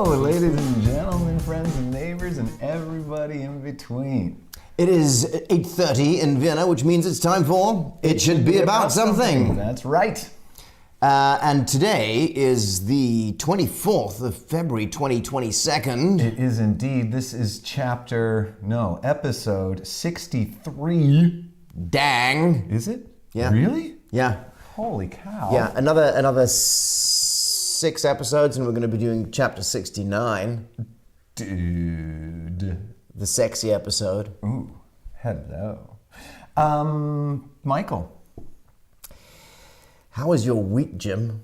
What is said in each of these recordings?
Hello, ladies and gentlemen, friends and neighbors, and everybody in between. It is 8:30 in Vienna, which means it's time for It Should Be About Something. That's right. And today is the 24th of February, 2022. It is indeed. This is episode 63. Dang. Is it? Yeah. Really? Yeah. Holy cow. Yeah, another 6 episodes, and we're going to be doing chapter 69. Dude. The sexy episode. Ooh, hello. Michael. How was your week, Jim?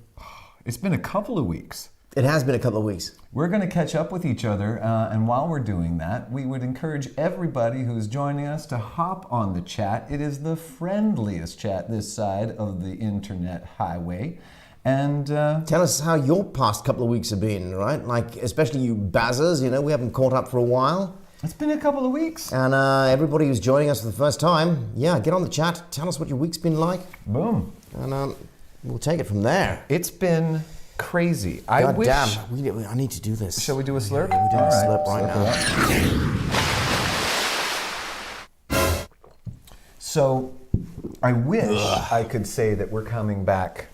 It's been a couple of weeks. It has been a couple of weeks. We're going to catch up with each other, and while we're doing that, we would encourage everybody who's joining us to hop on the chat. It is the friendliest chat this side of the internet highway. And tell us how your past couple of weeks have been, right? Like, especially you Bazzers, we haven't caught up for a while. It's been a couple of weeks. And everybody who's joining us for the first time, get on the chat. Tell us what your week's been like. Boom. And we'll take it from there. It's been crazy. God damn, I need to do this. Shall we do a slurp? Yeah, we're doing a slurp right now. So, I wish I could say that we're coming back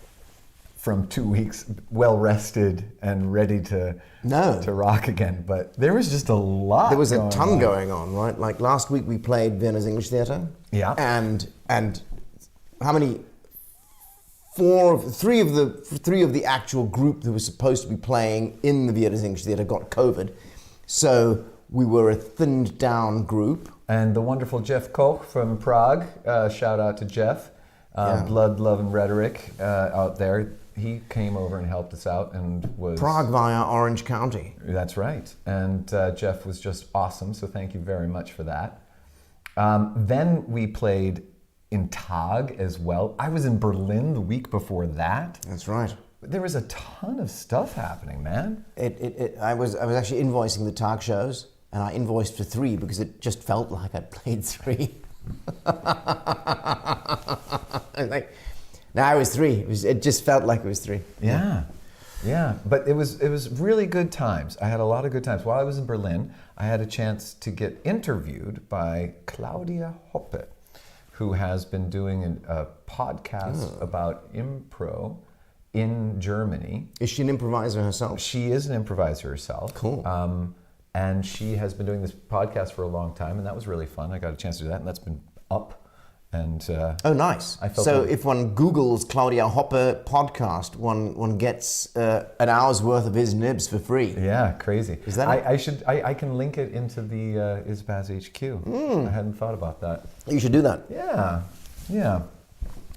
from 2 weeks well rested and ready to rock again, but there was just a lot. There was a ton going on, right? Like last week we played Vienna's English Theatre. Yeah. And how many? Three of the actual group that was supposed to be playing in the Vienna's English Theatre got COVID, so we were a thinned down group. And the wonderful Jeff Koch from Prague, shout out to Jeff, Blood, Love, and Rhetoric out there. He came over and helped us out and was... Prague via Orange County. That's right. And Jeff was just awesome, so thank you very much for that. Then we played in Tag as well. I was in Berlin the week before that. That's right. There was a ton of stuff happening, man. I was actually invoicing the Tag shows, and I invoiced for 3 because it just felt like I'd played 3. No, it was 3. It just felt like it was 3. Yeah. But it was really good times. I had a lot of good times. While I was in Berlin, I had a chance to get interviewed by Claudia Hoppe, who has been doing a podcast about impro in Germany. Is she an improviser herself? She is an improviser herself. Cool. And she has been doing this podcast for a long time, and that was really fun. I got a chance to do that, and that's been up. And oh, nice. So if one Googles Claudia Hoppe podcast, one gets an hour's worth of his nibs for free. Yeah, crazy. Is that I can link it into the ISBAZ HQ. I hadn't thought about that. You should do that. Yeah.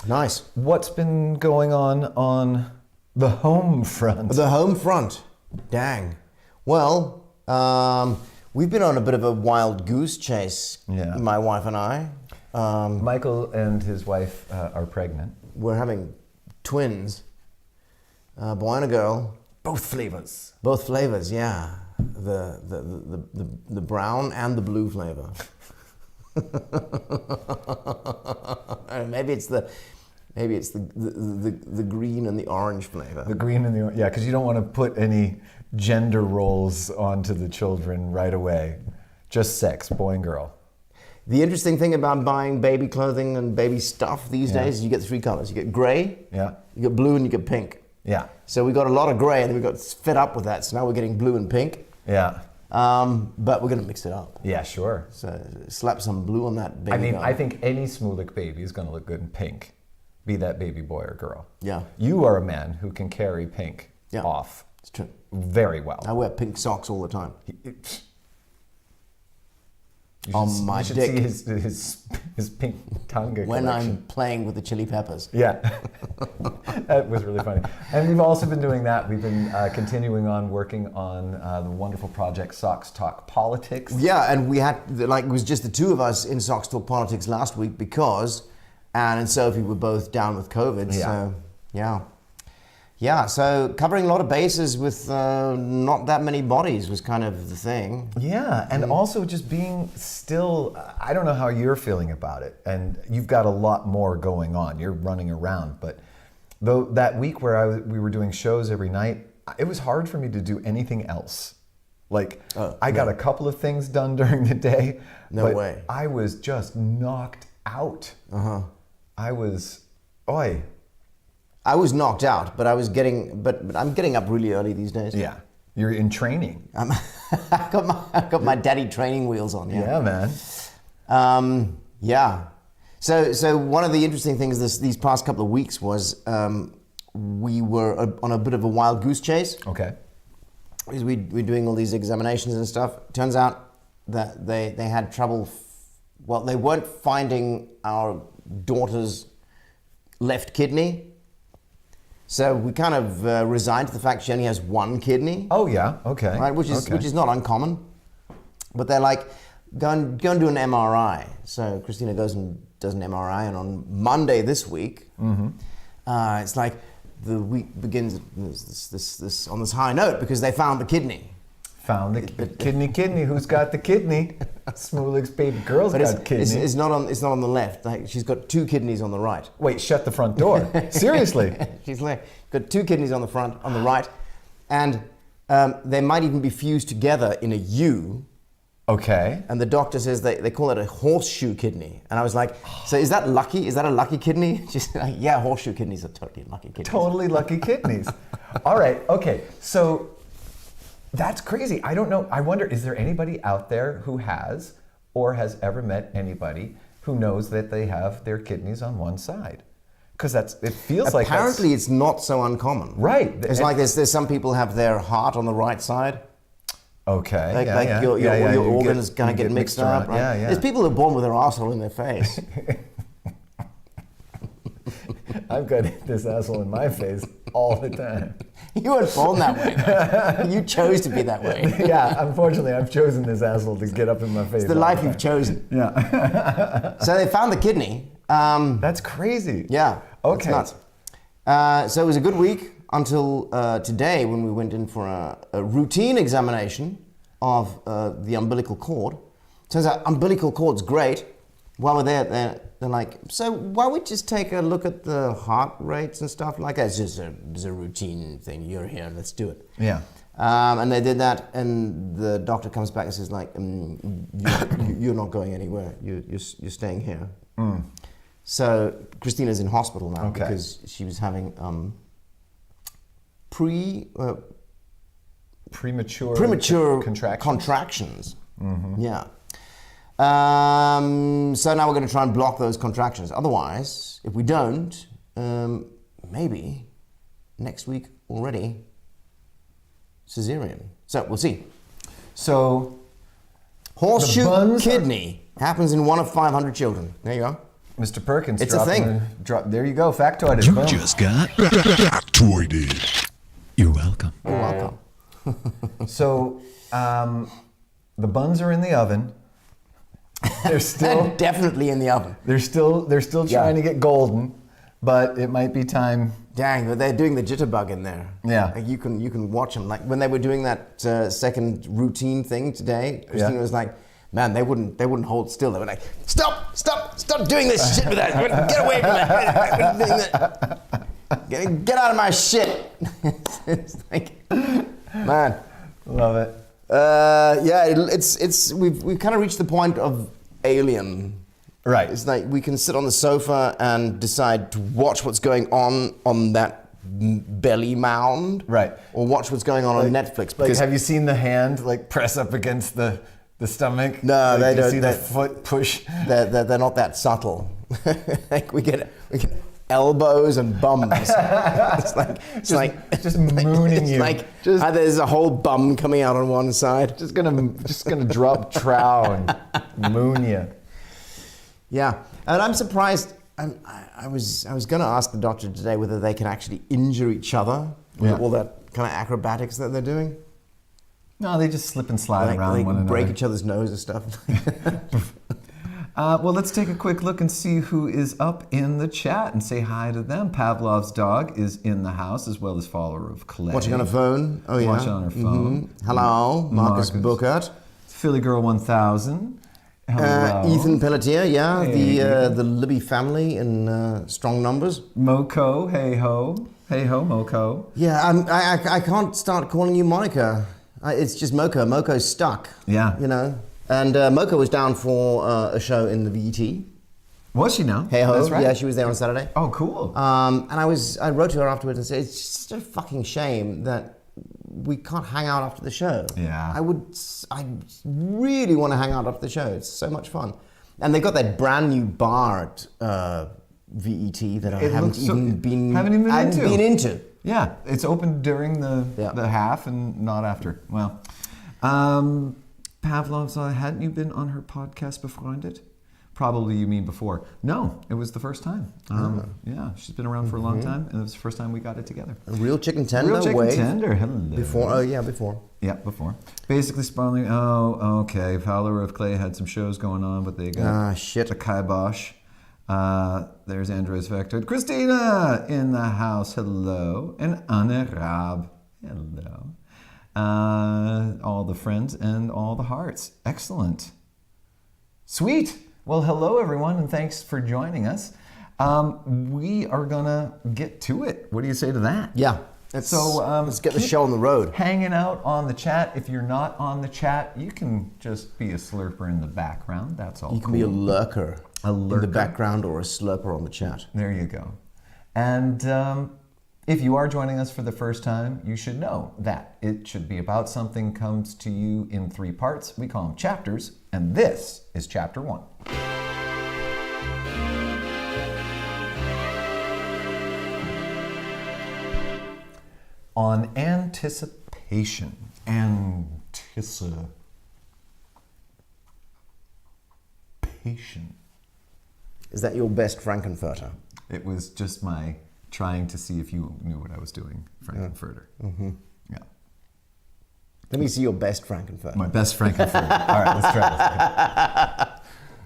Nice. What's been going on the home front? The home front. Dang. Well, we've been on a bit of a wild goose chase, my wife and I. Michael and his wife are pregnant. We're having twins, a boy and a girl. Both flavors. Both flavors, yeah. The brown and the blue flavor. Maybe it's the green and the orange flavor. The green and the orange, because you don't want to put any gender roles onto the children right away. Just sex, boy and girl. The interesting thing about buying baby clothing and baby stuff these days is you get 3 colors. You get gray, you get blue, and you get pink. Yeah. So we got a lot of gray, and then we got fed up with that. So now we're getting blue and pink. Yeah. But we're going to mix it up. Yeah, sure. So slap some blue on that baby. I think any Smulik baby is going to look good in pink, be that baby boy or girl. Yeah. You are a man who can carry pink off. It's true. Very well. I wear pink socks all the time. On my dick. You should see his pink tanga when collection. I'm playing with the Chili Peppers. Yeah, that was really funny. And we've also been doing that. We've been continuing on working on the wonderful project Socks Talk Politics. Yeah, and we had, it was just the 2 of us in Socks Talk Politics last week because Anne and Sophie were both down with COVID. So, Yeah, so covering a lot of bases with not that many bodies was kind of the thing. Yeah, and also just being still, I don't know how you're feeling about it, and you've got a lot more going on. You're running around, but though that week where we were doing shows every night, it was hard for me to do anything else Like, I got a couple of things done during the day. No way. I was just knocked out. I was, I was knocked out, but I'm getting up really early these days. Yeah. You're in training. I got my daddy training wheels on. Yeah, man. Yeah. So one of the interesting things these past couple of weeks was we were on a bit of a wild goose chase. Okay. Because we're doing all these examinations and stuff. Turns out that they had trouble. Well, they weren't finding our daughter's left kidney. So we kind of resigned to the fact she only has one kidney. Oh yeah, okay. Right, which is not uncommon. But they're like, go and do an MRI. So Christina goes and does an MRI, and on Monday this week, it's like the week begins this on this high note because they found the kidney. Found the kidney. Who's got the kidney? Smoolick's baby girl's got kidney. It's not on the left. Like, she's got two kidneys on the right. Wait, shut the front door. Seriously? She's got two kidneys on the front, on the right, and they might even be fused together in a U. Okay. And the doctor says they call it a horseshoe kidney. And I was like, so is that lucky? Is that a lucky kidney? She's like, yeah, horseshoe kidneys are totally lucky kidneys. Totally lucky kidneys. All right, okay. So that's crazy. I don't know. I wonder, is there anybody out there who has or has ever met anybody who knows that they have their kidneys on one side? Because it feels like apparently it's not so uncommon. Right. It's like there's some people have their heart on the right side. Okay. Your organs kind of get mixed up. Right? Yeah. There's people who are born with their asshole in their face. I've got this asshole in my face all the time. You weren't born that way, though. You chose to be that way. Yeah, unfortunately, I've chosen this asshole to get up in my face. It's the life you've chosen. Yeah. So they found the kidney. That's crazy. Yeah. Okay. It's nuts. So it was a good week until today when we went in for a routine examination of the umbilical cord. Turns out umbilical cord's great. While we're there, they're like, so why don't we just take a look at the heart rates and stuff like that? It's just a routine thing. You're here, let's do it. Yeah. And they did that, and the doctor comes back and says, like, you're not going anywhere. You're staying here. So Christina's in hospital now because she was having premature contractions. Yeah. So now we're going to try and block those contractions. Otherwise, if we don't, maybe next week already, cesarean. So we'll see. So horseshoe kidney happens in 1 of 500 children. There you go. Mr. Perkins, it's a thing. There you go. Factoid it. You just got factoided. You're welcome. You're welcome. So the buns are in the oven. They're still definitely in the oven. They're still trying to get golden, but it might be time. Dang, but they're doing the jitterbug in there. Yeah, like you can watch them. Like when they were doing that second routine thing today, Christina was like, "Man, they wouldn't hold still. They were like, stop doing this shit with that. Get away from that. Get out of my shit." It's like, man, love it. We've kind of reached the point of Alien. Right. It's like we can sit on the sofa and decide to watch what's going on that belly mound. Right. Or watch what's going on Netflix. Because have you seen the hand press up against the stomach? No, they don't. You see the foot push? They're not that subtle. Like we get elbows and bums. It's just mooning you. Like there's a whole bum coming out on one side. Just gonna drop trow and moon you. Yeah, and I'm surprised. I was gonna ask the doctor today whether they can actually injure each other with all that kind of acrobatics that they're doing. No, they just slip and slide around they one another. Break each other's nose and stuff. Well, let's take a quick look and see who is up in the chat and say hi to them. Pavlov's dog is in the house, as well as follower of Clay. Watching on a phone. Oh, yeah. Watching on her phone. Mm-hmm. Hello, Marcus Bookert. Philly Girl 1000. Hello. Ethan Pelletier, the Libby family in strong numbers. Moko, hey ho. Hey ho, Moko. Yeah, I can't start calling you Monica It's just Mocha. Mocha's stuck. Yeah. You know? And Mocha was down for a show in the VET. Was she now? Hey ho. That's right. Yeah, she was there on Saturday. Oh, cool. And I wrote to her afterwards and said, it's just a fucking shame that we can't hang out after the show. Yeah. I really want to hang out after the show. It's so much fun. And they got that brand new bar at VET that I haven't even been into. Yeah, it's open during the half and not after. Well, Pavlov's, hadn't you been on her podcast Befreundet? Probably you mean before. No, it was the first time. Yeah, she's been around for a long time, and it was the first time we got it together. A real chicken tender. Real chicken tender. Hello. Before. Before. Yeah, before. Basically, sprawling. Oh, okay. Fowler of Clay had some shows going on, but they got shit. a kibosh. There's Andres Vector. Christina in the house. Hello. And Anne Raab. Hello. All the friends and all the hearts. Excellent. Sweet. Well, hello, everyone, and thanks for joining us. We are going to get to it. What do you say to that? Yeah. Let's get the show on the road. Hanging out on the chat. If you're not on the chat, you can just be a slurper in the background. That's all. You can be a lurker. In the background or a slurper on the chat. There you go. And if you are joining us for the first time, you should know that it should be about something comes to you in 3 parts. We call them chapters, and this is chapter 1. On anticipation. Anticipation. Is that your best Frankenfurter? It was just my trying to see if you knew what I was doing, Frankenfurter. Mm-hmm. Yeah. Let me see your best Frankenfurter. My best Frankenfurter. All right, let's try this.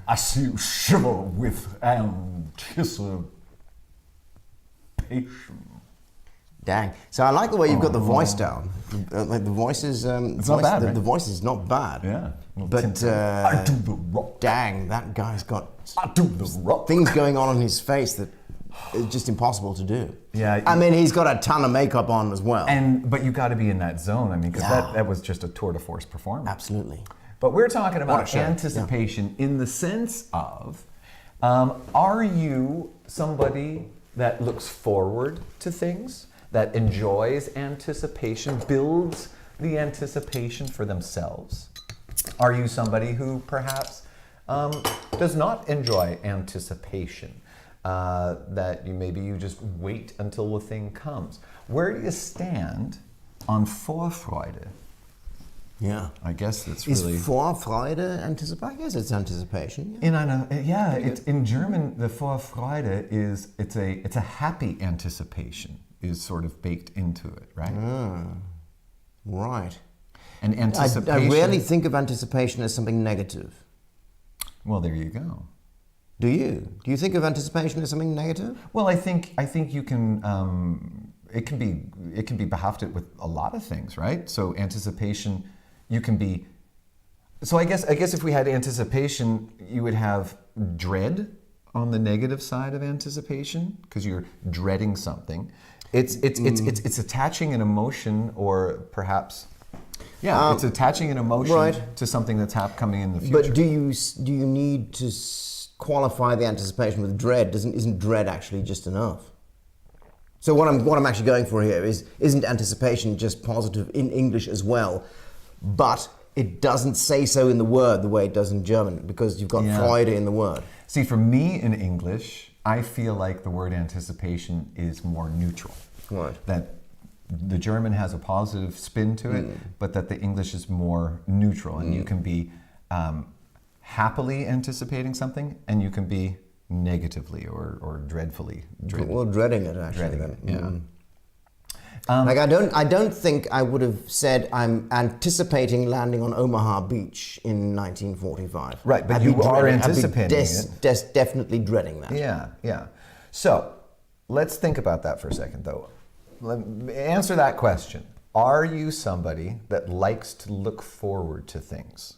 I see you shiver with anticipation. Dang. So I like the way you've got the voice down. Like the voice is... it's not bad, right? The voice is not bad. Yeah. But I do the rock. Dang, that guy's got I do the rock. things going on his face that is just impossible to do. Yeah. I mean, he's got a ton of makeup on as well. But you got to be in that zone. I mean, because that was just a tour de force performance. Absolutely. But we're talking about anticipation in the sense of, are you somebody that looks forward to things, that enjoys anticipation, builds the anticipation for themselves? Are you somebody who perhaps does not enjoy anticipation? That you just wait until the thing comes. Where do you stand on Vorfreude? Yeah. I guess that's really... Is Vorfreude anticipation? I guess it's anticipation. In German, the Vorfreude is it's a happy anticipation is sort of baked into it, right? Right. And anticipation... I rarely think of anticipation as something negative. Well, there you go. Do you? Do you think of anticipation as something negative? Well, I think you can. It can be behafted with a lot of things, right? So anticipation, you can be. So I guess if we had anticipation, you would have dread on the negative side of anticipation because you're dreading something. It's attaching an emotion, or perhaps. Yeah, it's attaching an emotion to something that's coming in the future. But do you need to qualify the anticipation with dread? Isn't dread actually just enough? So what I'm actually going for here isn't anticipation just positive in English as well, but it doesn't say so in the word the way it does in German because you've got Freude in the word. See, for me in English, I feel like the word anticipation is more neutral. Right. That the German has a positive spin to it, but that the English is more neutral, and you can be happily anticipating something, and you can be negatively or dreadfully dreading. Well, dreading it actually. Yeah. Like I don't think I would have said I'm anticipating landing on Omaha Beach in 1945. Right, but you are anticipating it. Definitely dreading that. Yeah. So let's think about that for a second, though. Answer that question. Are you somebody that likes to look forward to things?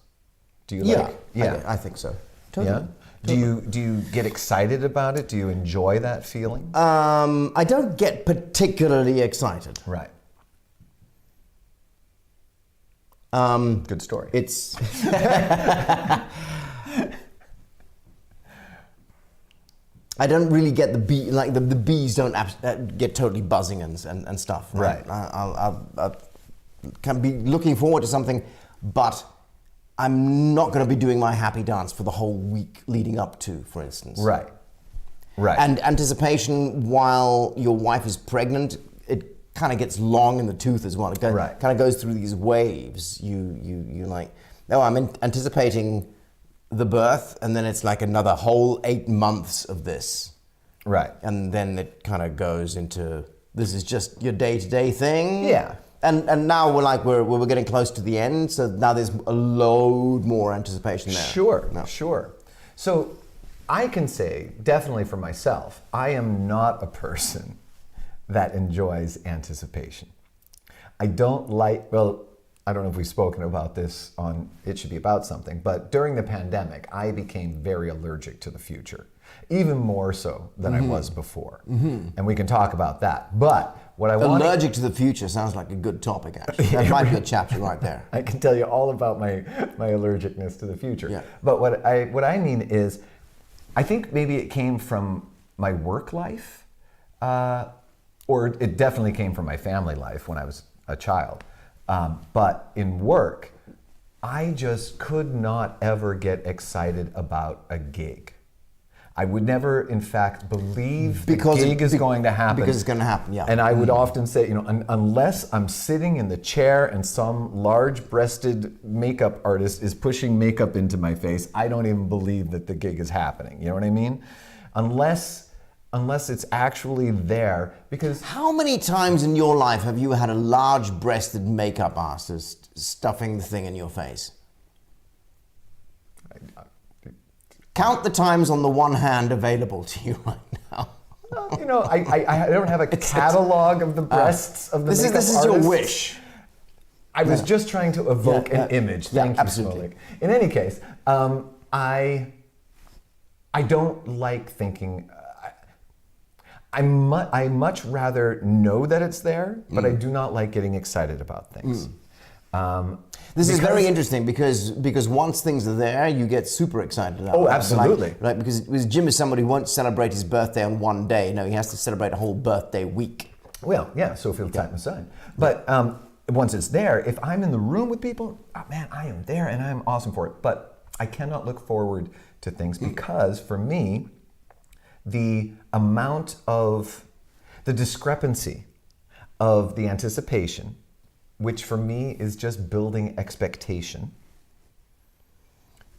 Do you like? Yeah, I think so. Totally. Yeah. Do you get excited about it? Do you enjoy that feeling? I don't get particularly excited. Right. Good story. It's I don't really get the bee, like the bees don't get totally buzzing and stuff. Right. I can be looking forward to something, but I'm not going to be doing my happy dance for the whole week leading up to, for instance. Right. Right. And anticipation while your wife is pregnant, it kind of gets long in the tooth as well. It kind of goes through these waves. You like, no, I'm anticipating the birth, and then it's like another whole 8 months of this. Right. And then it kind of goes into, this is just your day-to-day thing. Yeah. And now we're getting close to the end, so now there's a load more anticipation there. Sure. So I can say, definitely for myself, I am not a person that enjoys anticipation. I don't like, well, I don't know if we've spoken about this on It Should Be About Something, but during the pandemic, I became very allergic to the future, even more so than I was before. And we can talk about that. But what I want Allergic to the future sounds like a good topic, actually. That might be a chapter right there. I can tell you all about my allergicness to the future. Yeah. But what I mean is, I think maybe it came from my work life, or it definitely came from my family life when I was a child. But in work, I just could not ever get excited about a gig. I would never, in fact, believe the gig is going to happen. Because it's going to happen, yeah. And I would often say, unless I'm sitting in the chair and some large-breasted makeup artist is pushing makeup into my face, I don't even believe that the gig is happening. You know what I mean? Unless it's actually there, because... How many times in your life have you had a large-breasted makeup artist stuffing the thing in your face? Count the times on the one hand available to you right now. I don't have a catalog of the breasts of the makeup artists. This is your wish. I was just trying to evoke an image. Thank you, absolutely. Smolik. In any case, I don't like thinking... I much rather know that it's there, but I do not like getting excited about things. This is very interesting because once things are there, you get super excited about Oh, absolutely. Right? Because Jim is somebody who won't celebrate his birthday on one day. No, he has to celebrate a whole birthday week. Well, yeah, so feel time aside. But once it's there, if I'm in the room with people, oh, man, I am there and I'm awesome for it. But I cannot look forward to things because for me, the amount of the discrepancy of the anticipation, which for me is just building expectation,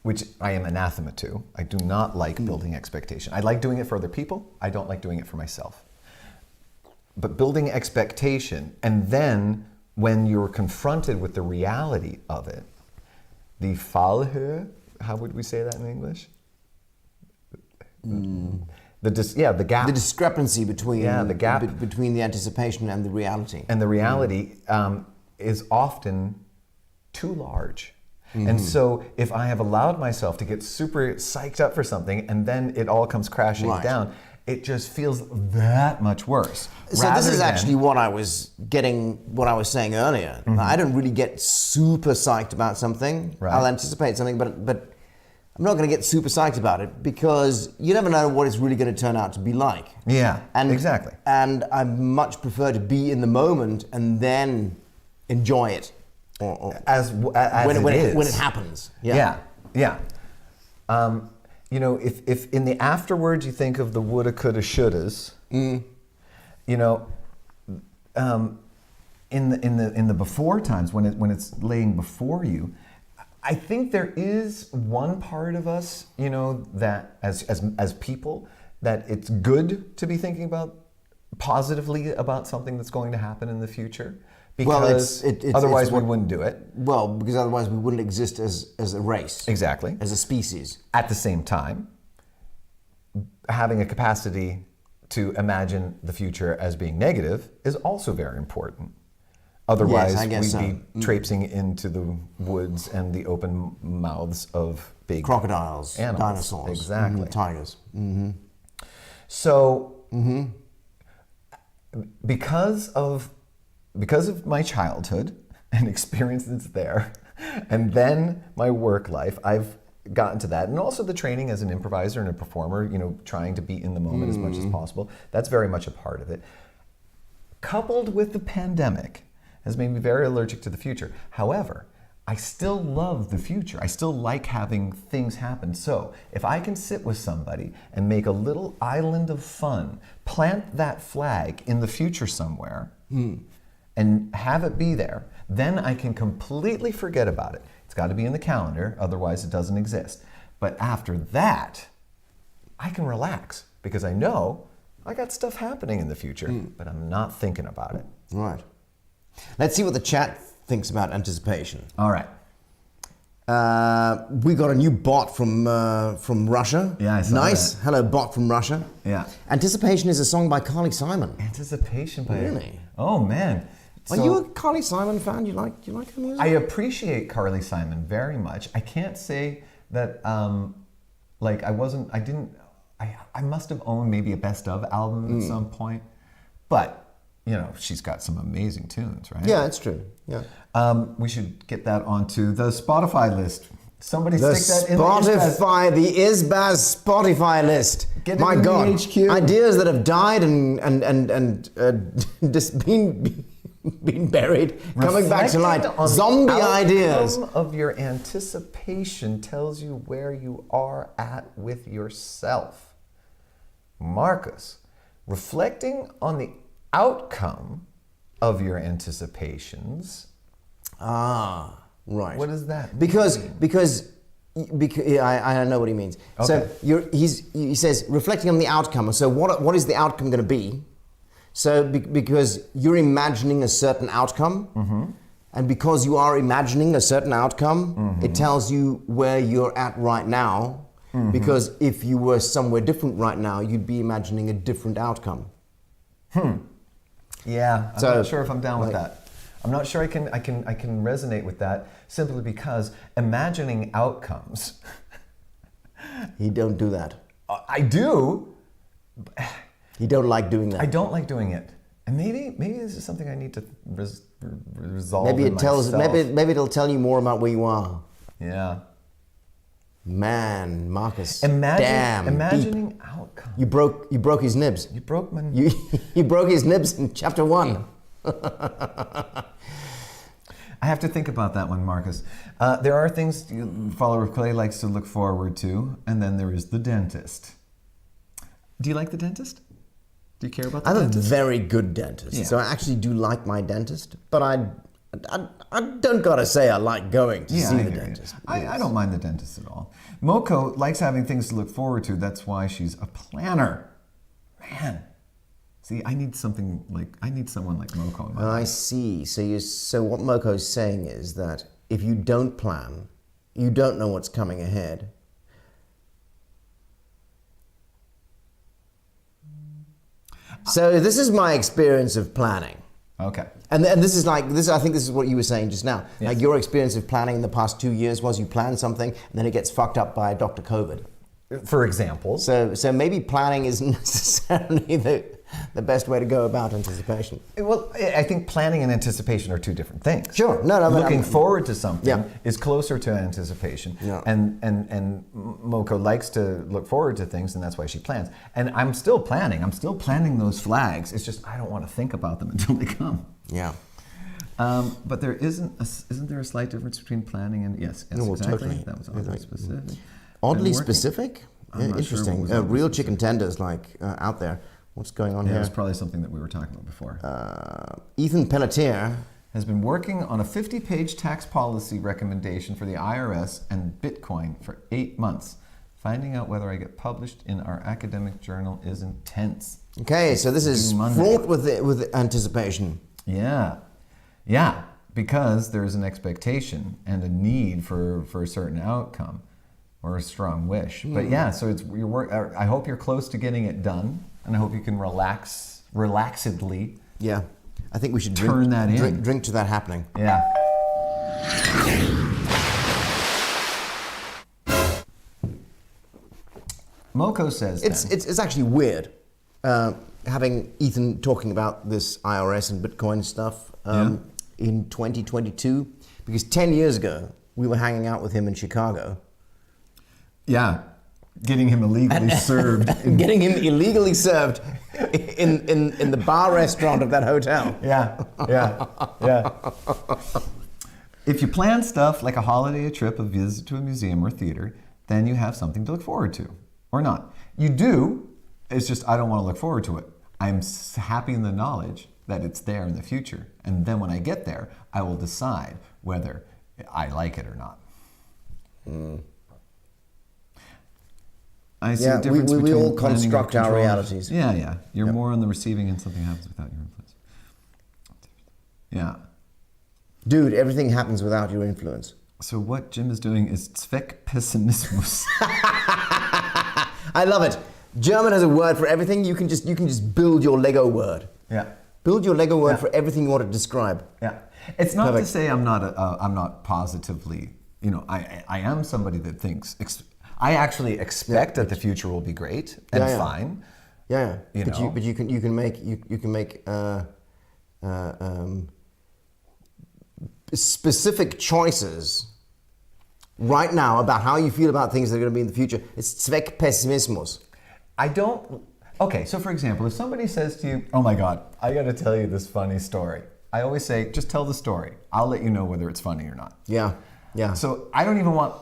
which I am anathema to. I do not like building expectation. I like doing it for other people. I don't like doing it for myself. But building expectation, and then when you're confronted with the reality of it, the Fallhöhe, how would we say that in English? The gap. The discrepancy between the gap between the anticipation and the reality. And the reality is often too large. And so if I have allowed myself to get super psyched up for something and then it all comes crashing down, it just feels that much worse. So this is actually what I was saying earlier. I don't really get super psyched about something. Right. I'll anticipate something, but I'm not going to get super psyched about it because you never know what it's really going to turn out to be like. Yeah, exactly. And I much prefer to be in the moment and then enjoy it. As when it happens. Yeah. If in the afterwards you think of the woulda, coulda, shouldas, in the before times when it's laying before you, I think there is one part of us, that as people, that it's good to be thinking positively about something that's going to happen in the future. Because otherwise we wouldn't do it. Well, because otherwise we wouldn't exist as a race. Exactly. As a species. At the same time, having a capacity to imagine the future as being negative is also very important. Otherwise, we'd be traipsing into the woods and the open mouths of big crocodiles, animals. Dinosaurs, exactly, tigers. So, because of my childhood and experiences there, And then my work life, I've gotten to that. And also the training as an improviser and a performer, trying to be in the moment as much as possible. That's very much a part of it. Coupled with the pandemic has made me very allergic to the future. However, I still love the future. I still like having things happen. So if I can sit with somebody and make a little island of fun, plant that flag in the future somewhere, and have it be there, then I can completely forget about it. It's got to be in the calendar, otherwise it doesn't exist. But after that, I can relax because I know I got stuff happening in the future, but I'm not thinking about it. Right. Let's see what the chat thinks about anticipation. All right. We got a new bot from Russia. Yeah, I saw nice. that. Hello, bot from Russia. Yeah. Anticipation is a song by Carly Simon. Anticipation by Really? Oh man. Are you a Carly Simon fan? You like her music? I appreciate Carly Simon very much. I can't say that I must have owned maybe a best of album at some point. But she's got some amazing tunes, right? Yeah, it's true. Yeah. We should get that onto the Spotify list. Somebody The stick that in Spotify, the Isbaz Spotify list. Get it My in the God, HQ. ideas that have died and just been buried, coming back to light. Reflecting on Zombie the ideas. outcome of your anticipation tells you where you are at with yourself. Marcus, reflecting on the outcome of your anticipations. Ah, right. What does that Because mean? yeah, I know what he means. Okay. So he says reflecting on the outcome. So what is the outcome going to be? So because you're imagining a certain outcome, and because you are imagining a certain outcome, it tells you where you're at right now. Because if you were somewhere different right now, you'd be imagining a different outcome. Yeah, I'm So, not sure if I'm down with like- that. I'm not sure I can resonate with that simply because imagining outcomes. He don't do that. I do. He don't like doing that. I don't like doing it, and maybe this is something I need to resolve. Maybe in it tells. myself. Maybe it'll tell you more about where you are. Yeah. Man, Marcus. Imagining deep. outcomes. You broke his nibs. You broke my. You broke his nibs in chapter 1. I have to think about that one, Marcus. There are things follower of Clay likes to look forward to, and then there is the dentist. Do you like the dentist? Do you care about the I have dentist? a very good dentist, Yeah. so I actually do like my dentist. But I don't gotta say I like going to see I the hear you. dentist. I don't mind the dentist at all. Moko likes having things to look forward to. That's why she's a planner. Man, see, I need someone like Moko in my life. I see. So what Moko's saying is that if you don't plan, you don't know what's coming ahead. So this is my experience of planning. Okay. And this is like this. I think this is what you were saying just now. Yes. Like your experience of planning in the past 2 years was you plan something and then it gets fucked up by Dr. COVID. For example. So maybe planning isn't necessarily the best way to go about anticipation. Well, I think planning and anticipation are two different things. Sure. No, but Looking forward to something Yeah. is closer to anticipation. Yeah. And Moko likes to look forward to things, and that's why she plans. And I'm still planning. I'm still planning those flags. It's just I don't want to think about them until they come. Yeah. But there isn't there a slight difference between planning and yes, No, well, exactly. totally. That was oddly specific. Oddly Been working- specific? I'm Yeah, not sure what interesting. was oddly Real specific. chicken tenders out there. What's going on Yeah, it here? was probably something that we were talking about before. Ethan Pelletier. Has been working on a 50-page tax policy recommendation for the IRS and Bitcoin for 8 months. Finding out whether I get published in our academic journal is intense. Okay, so this is Due Monday. fraught with anticipation. Yeah, because there's an expectation and a need for a certain outcome or a strong wish. But yeah, so it's your work. I hope you're close to getting it done, and I hope you can relaxedly. Yeah. I think we should Turn that in. drink to that happening. Yeah. Moko says It's actually weird having Ethan talking about this IRS and Bitcoin stuff in 2022 Because 10 years ago, we were hanging out with him in Chicago. Yeah, getting him illegally served. Getting him illegally served in the bar restaurant of that hotel. Yeah. If you plan stuff like a holiday, a trip, a visit to a museum or theater, then you have something to look forward to, or not. You do, it's just I don't want to look forward to it. I'm happy in the knowledge that it's there in the future. And then when I get there, I will decide whether I like it or not. I see a difference we between all planning and construct our control. realities. Yeah. You're more on the receiving and something happens without your influence. Yeah. Dude, everything happens without your influence. So what Jim is doing is Zweckpessimismus. I love it. German has a word for everything. You can just build your Lego word. Yeah. Build your Lego word for everything you want to describe. Yeah. It's not Perfect. to say I'm not positively, I am somebody that thinks, I actually expect that the future will be great and fine. Yeah. You know. But you can make specific choices right now about how you feel about things that are going to be in the future. It's Zweckpessimismus. Okay, so for example, if somebody says to you, oh my God, I got to tell you this funny story. I always say, just tell the story. I'll let you know whether it's funny or not. Yeah. So I don't want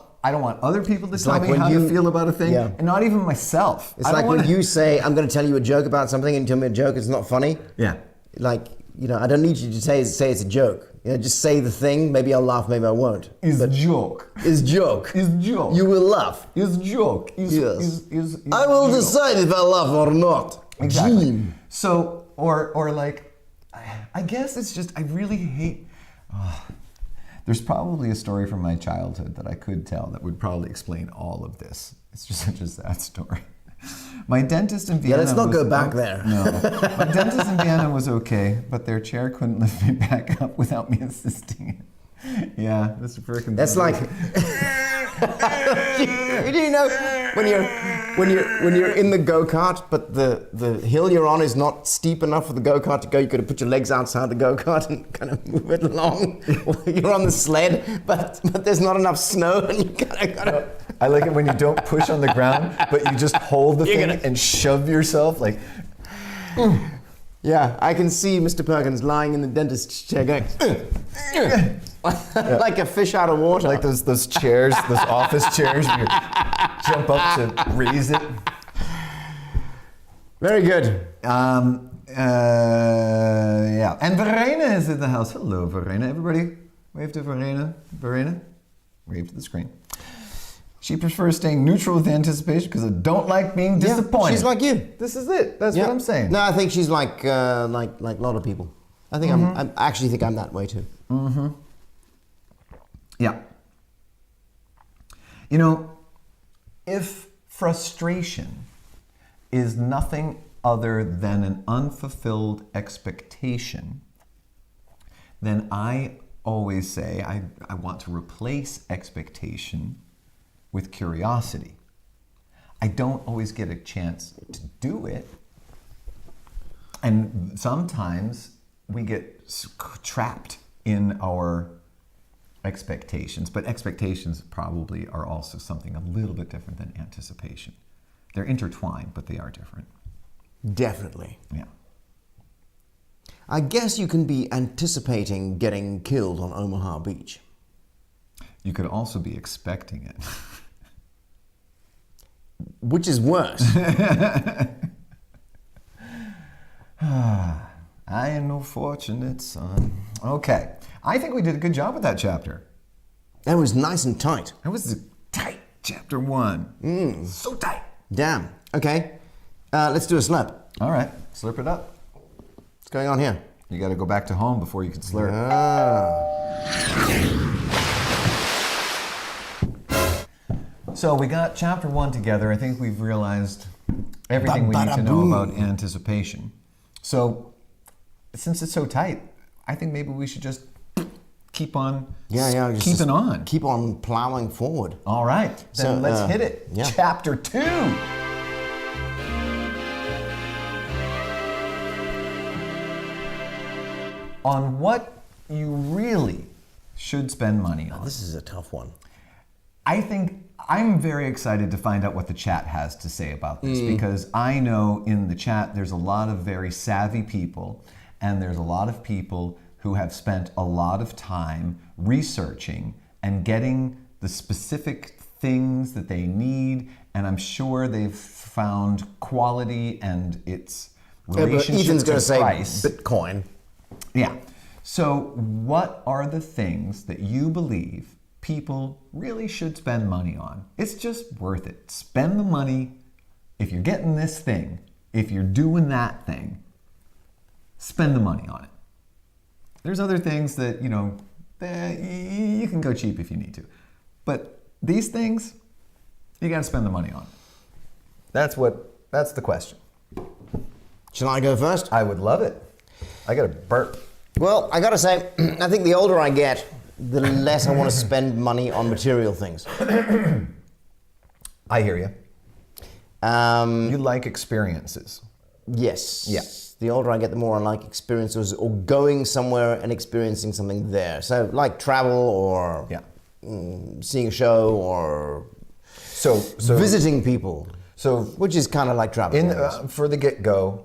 other people to tell like me when how you- to feel about a thing, Yeah. and not even myself. It's like when you say, I'm going to tell you a joke about something and you tell me a joke, it's not funny. Yeah. Like, I don't need you to say it's a joke. Just say the thing. Maybe I'll laugh, maybe I won't. Is joke. It's joke. Is joke. You will laugh. Is joke. Yes. Is I will joke. decide if I laugh or not. Exactly. Gene. So, or like, I guess it's just, I really hate, there's probably a story from my childhood that I could tell that would probably explain all of this. It's just such a sad story. My dentist in Vienna let's not was, go back there. No. My dentist in Vienna was okay, but their chair couldn't lift me back up without me assisting it. Yeah, Mr. Perkins. That's like, you know, when you're in the go-kart, but the hill you're on is not steep enough for the go-kart to go. You got to put your legs outside the go-kart and kind of move it along. You're on the sled, but there's not enough snow, and you gotta. I like it when you don't push on the ground, but you just hold the thing and shove yourself like. Yeah, I can see Mr. Perkins lying in the dentist's chair going, like a fish out of water. Like those chairs, those office chairs, where you jump up to raise it. Very good. Yeah. And Verena is in the house. Hello, Verena. Everybody, wave to Verena. Verena, wave to the screen. She prefers staying neutral with anticipation because I don't like being disappointed. She's like you. This is it. That's what I'm saying. No, I think she's like a lot of people. I think I actually think I'm that way too. Mm-hmm. Yeah. If frustration is nothing other than an unfulfilled expectation, then I always say I want to replace expectation with curiosity. I don't always get a chance to do it. And sometimes we get trapped in our expectations, but expectations probably are also something a little bit different than anticipation. They're intertwined, but they are different. Definitely. Yeah. I guess you can be anticipating getting killed on Omaha Beach. You could also be expecting it. Which is worse. I am no fortunate son. Okay. I think we did a good job with that chapter. That was nice and tight. That was a tight chapter 1. So tight. Damn. Okay. Let's do a slurp. All right. Slurp it up. What's going on here? You got to go back to home before you can slurp. So we got chapter 1 together. I think we've realized everything we need to know about anticipation. So since it's so tight, I think maybe we should just keep on keeping on. Keep on plowing forward. All right. Then let's hit it. Yeah. Chapter 2. On what you really should spend money on? This is a tough one. I think I'm very excited to find out what the chat has to say about this because I know in the chat there's a lot of very savvy people and there's a lot of people who have spent a lot of time researching and getting the specific things that they need, and I'm sure they've found quality and its relationship Ethan's going to to say price. Bitcoin. Yeah. So what are the things that you believe people really should spend money on? It's just worth it. Spend the money. If you're getting this thing, if you're doing that thing, spend the money on it. There's other things that, you know, you can go cheap if you need to. But these things, you got to spend the money on. That's the question. Shall I go first? I would love it. I got a burp. Well, I got to say, I think the older I get, the less I want to spend money on material things. I hear you. You like experiences. Yes. Yeah. The older I get, the more I like experiences or going somewhere and experiencing something there. So like travel or seeing a show or So visiting people. So Which is kind of like traveling. for the get-go,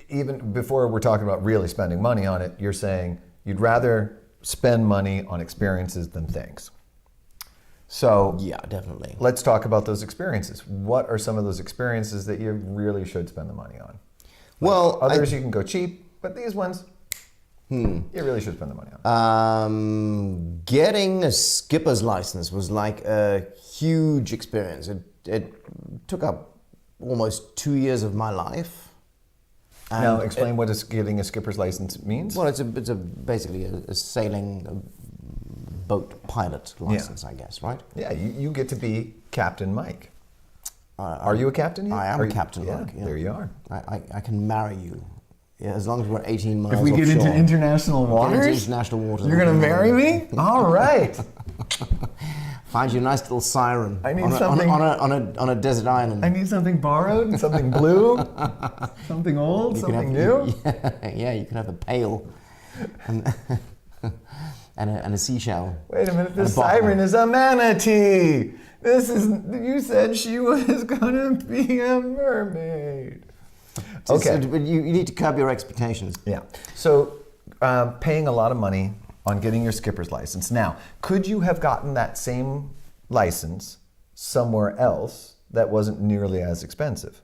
even before we're talking about really spending money on it, you're saying you'd rather spend money on experiences than things. So Yeah, definitely. let's talk about those experiences. What are some of those experiences that you really should spend the money on? Well, Others you can go cheap, but these ones, you really should spend the money on. Getting a skipper's license was like a huge experience. It took up almost 2 years of my life. Now, explain what getting a skipper's license means. Well, it's basically a sailing boat pilot license, I guess, right? Yeah, you get to be Captain Mike. Are you a captain yet? I am Captain yeah, Mike. Yeah. There you are. I can marry you. Yeah, as long as we're 18 miles If we get into offshore. international Get waters, into international waters. you're going to marry me? All right. Find you a nice little siren. I need on something- on a desert island. I need something borrowed, something blue, something old, something new. Yeah, you can have a pail and, and a seashell. Wait a minute, And a this bottle. siren is a manatee. You said she was going to be a mermaid. Okay. But you need to curb your expectations. Yeah. So paying a lot of money on getting your skipper's license. Now, could you have gotten that same license somewhere else that wasn't nearly as expensive?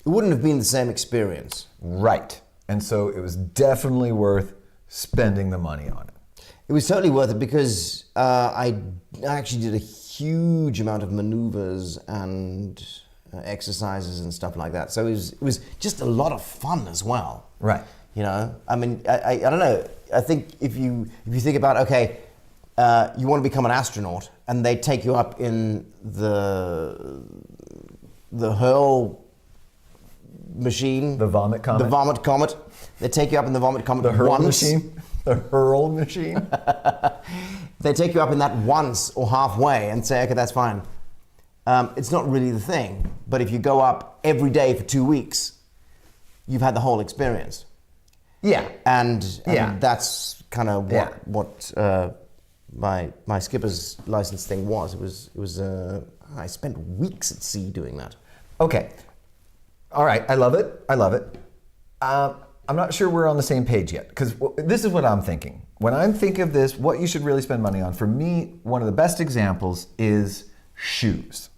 It wouldn't have been the same experience. Right. And so it was definitely worth spending the money on it. It was totally worth it because I actually did a huge amount of maneuvers and exercises and stuff like that. So it was just a lot of fun as well. Right. You know, I mean, I don't know. I think if you think about, okay, you want to become an astronaut, and they take you up in the hurl machine, The vomit comet? the vomit comet. They take you up in the vomit comet The hurl once. machine? The hurl machine? They take you up in that once or halfway and say, okay, that's fine. It's not really the thing, but if you go up every day for 2 weeks, you've had the whole experience. Yeah. And Yeah. that's kind of Yeah. what my skipper's license thing was. It was I spent weeks at sea doing that. Okay. All right. I love it. I love it. I'm not sure we're on the same page yet, because this is what I'm thinking. When I'm thinking of this, what you should really spend money on, for me, one of the best examples is shoes.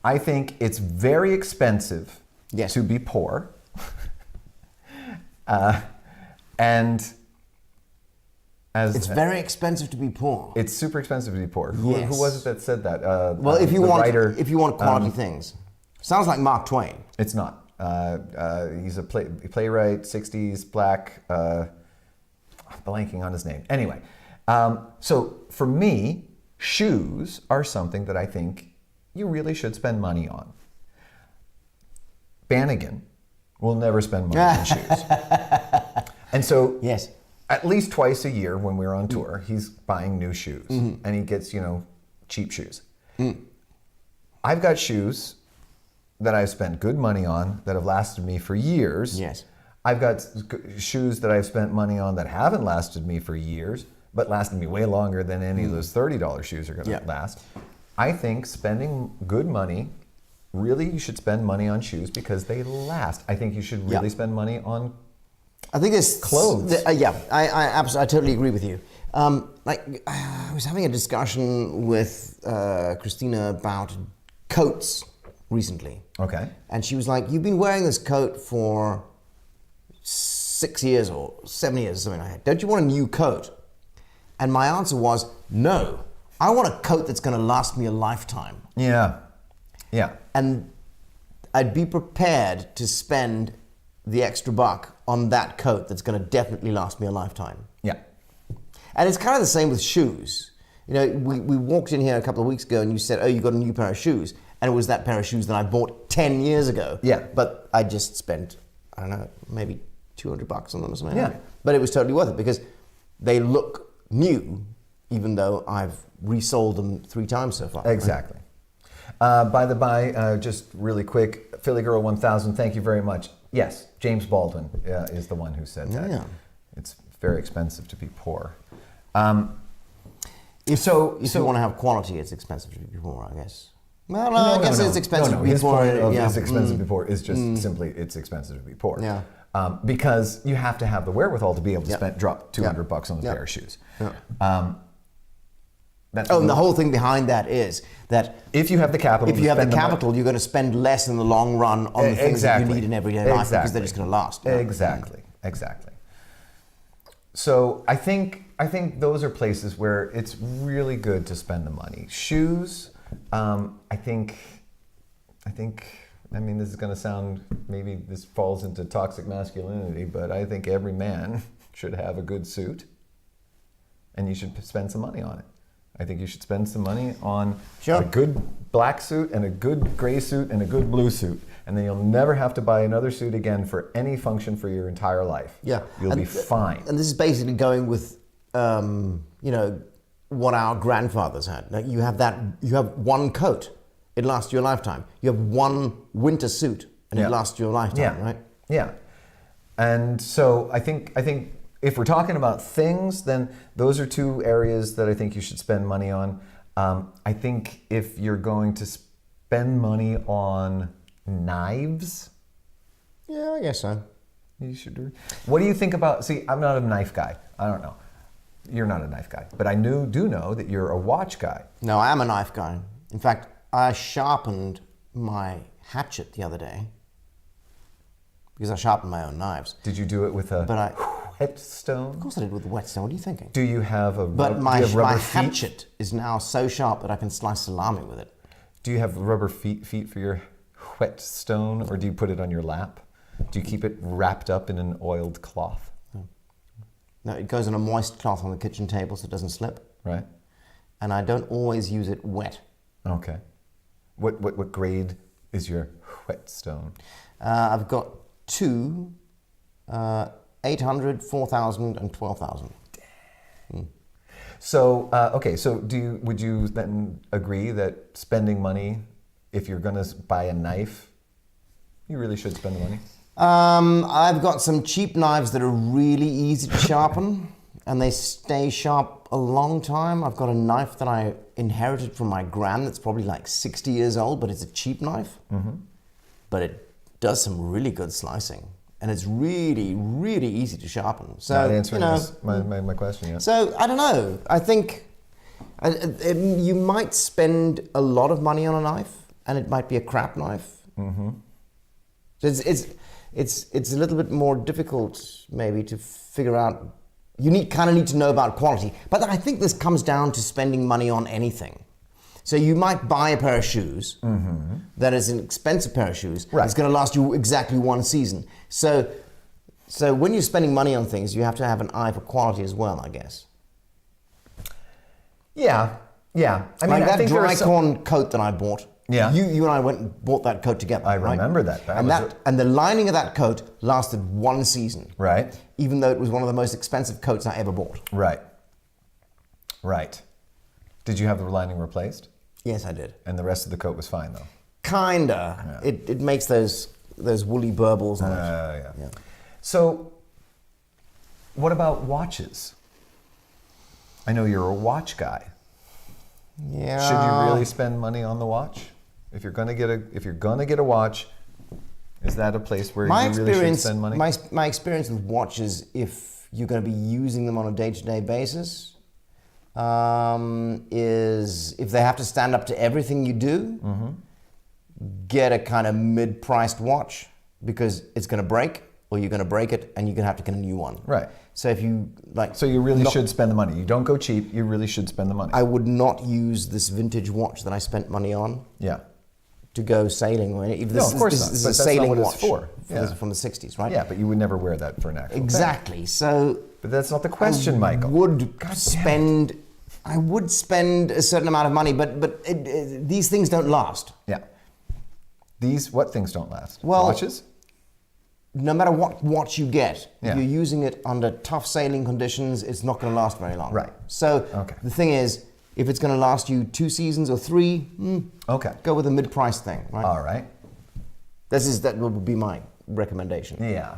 I think it's very expensive Yes. to be poor. And as It's very expensive to be poor. it's super expensive to be poor. Yes. Who was it that said that? Well, if you the want writer, quality things, sounds like Mark Twain. it's not. He's a playwright, 60s, black. I'm blanking on his name. Anyway, so for me, shoes are something that I think you really should spend money on. Bannigan will never spend money on shoes. And so Yes. at least twice a year when we're on tour, he's buying new shoes. And he gets, cheap shoes. I've got shoes that I've spent good money on that have lasted me for years. Yes. I've got shoes that I've spent money on that haven't lasted me for years, but lasted me way longer than any of those $30 shoes are going to last. I think spending good money, really you should spend money on shoes because they last. I think you should really spend money on clothes. I totally agree with you. I was having a discussion with Christina about coats recently. Okay. And she was like, you've been wearing this coat for 6 years or 7 years or something like that. Don't you want a new coat? And my answer was, no. I want a coat that's going to last me a lifetime. Yeah. Yeah. And I'd be prepared to spend the extra buck on that coat that's going to definitely last me a lifetime. Yeah. And it's kind of the same with shoes. You know, we walked in here a couple of weeks ago and you said, oh, you got a new pair of shoes. And it was that pair of shoes that I bought 10 years ago. Yeah. But I just spent, I don't know, maybe $200 on them or something. Yeah. But it was totally worth it because they look new, even though I've resold them 3 times so far. Exactly. By the by, just really quick, Philly Girl 1000, thank you very much. Yes, James Baldwin is the one who said that. Yeah. It's very expensive to be poor. If you want to have quality, it's expensive to be poor, I guess. Well, no, I guess it's expensive to be his poor. point of it's expensive to be poor is just simply it's expensive to be poor. Yeah. Because you have to have the wherewithal to be able to drop $200 on a pair of shoes. Yeah. And the whole thing behind that is that if you have the capital, you're going to spend less in the long run on the things that you need in everyday life because they're just going to last. Exactly. So I think those are places where it's really good to spend the money. Shoes, I mean, this is going to sound, maybe this falls into toxic masculinity, but I think every man should have a good suit, and you should spend some money on it. I think you should spend some money on a good black suit and a good gray suit and a good blue suit. And then you'll never have to buy another suit again for any function for your entire life. Yeah. You'll be fine. And this is basically going with, what our grandfathers had. Like you have one coat, it lasts you a lifetime. You have one winter suit, and it lasts you a lifetime, right? Yeah. And so I think if we're talking about things, then those are 2 areas that I think you should spend money on. I think if you're going to spend money on knives, yeah, I guess so. You should. What do you think about? See, I'm not a knife guy. I don't know. You're not a knife guy, but I do know that you're a watch guy. No, I am a knife guy. In fact, I sharpened my hatchet the other day because I sharpen my own knives.Id you do it with a whetstone? Of course I did with a whetstone. What are you thinking? Do you have a But my rubber hatchet is now so sharp that I can slice salami with it. Do you have rubber feet for your whetstone, or do you put it on your lap? Do you keep it wrapped up in an oiled cloth? No, it goes on a moist cloth on the kitchen table so it doesn't slip. Right. And I don't always use it wet. Okay. What grade is your whetstone? I've got 2, 800, 4,000, and 12,000. So so would you then agree that spending money, if you're going to buy a knife, you really should spend the money? I've got some cheap knives that are really easy to sharpen, and they stay sharp a long time. I've got a knife that I inherited from my gran that's probably like 60 years old, but it's a cheap knife. Mm-hmm. But it does some really good slicing, and it's really, really easy to sharpen. So, not answering my question yet. So, I don't know. I think you might spend a lot of money on a knife, and it might be a crap knife. Mm-hmm. So it's a little bit more difficult maybe to figure out. You kind of need to know about quality. But I think this comes down to spending money on anything. So you might buy a pair of shoes that is an expensive pair of shoes. Right. It's going to last you exactly 1 season. So when you're spending money on things, you have to have an eye for quality as well, I guess. Yeah. I mean, like that dry corn coat that I bought. Yeah. You and I went and bought that coat together. I remember that. And the lining of that coat lasted 1 season. Right. Even though it was one of the most expensive coats I ever bought. Right. Did you have the lining replaced? Yes, I did. And the rest of the coat was fine, though? Kinda. Yeah. It makes those woolly burbles on it. Yeah. So, what about watches? I know you're a watch guy. Yeah. Should you really spend money on the watch? If you're gonna get a watch, is that a place where you really should spend money? My experience with watches, if you're going to be using them on a day-to-day basis, is if they have to stand up to everything you do, get a kind of mid-priced watch because it's going to break, or you're going to break it and you're going to have to get a new one. Right. So if you like, so you really should spend the money. You don't go cheap. You really should spend the money. I would not use this vintage watch that I spent money on. Yeah. To go sailing. If No, of course not. This is But a that's not sailing what it's watch for. Yeah. from the 60s, right? Yeah, but you would never wear that for an actual thing. Exactly. So, but that's not the question, Michael. I would spend a certain amount of money, but these things don't last. Yeah. What things don't last? Well, watches? No matter what watch you get, Yeah. if you're using it under tough sailing conditions, it's not going to last very long. Right. So Okay. the thing is, if it's going to last you 2 seasons or 3, Okay. go with a mid-price thing, right? All right. That would be my recommendation. Yeah.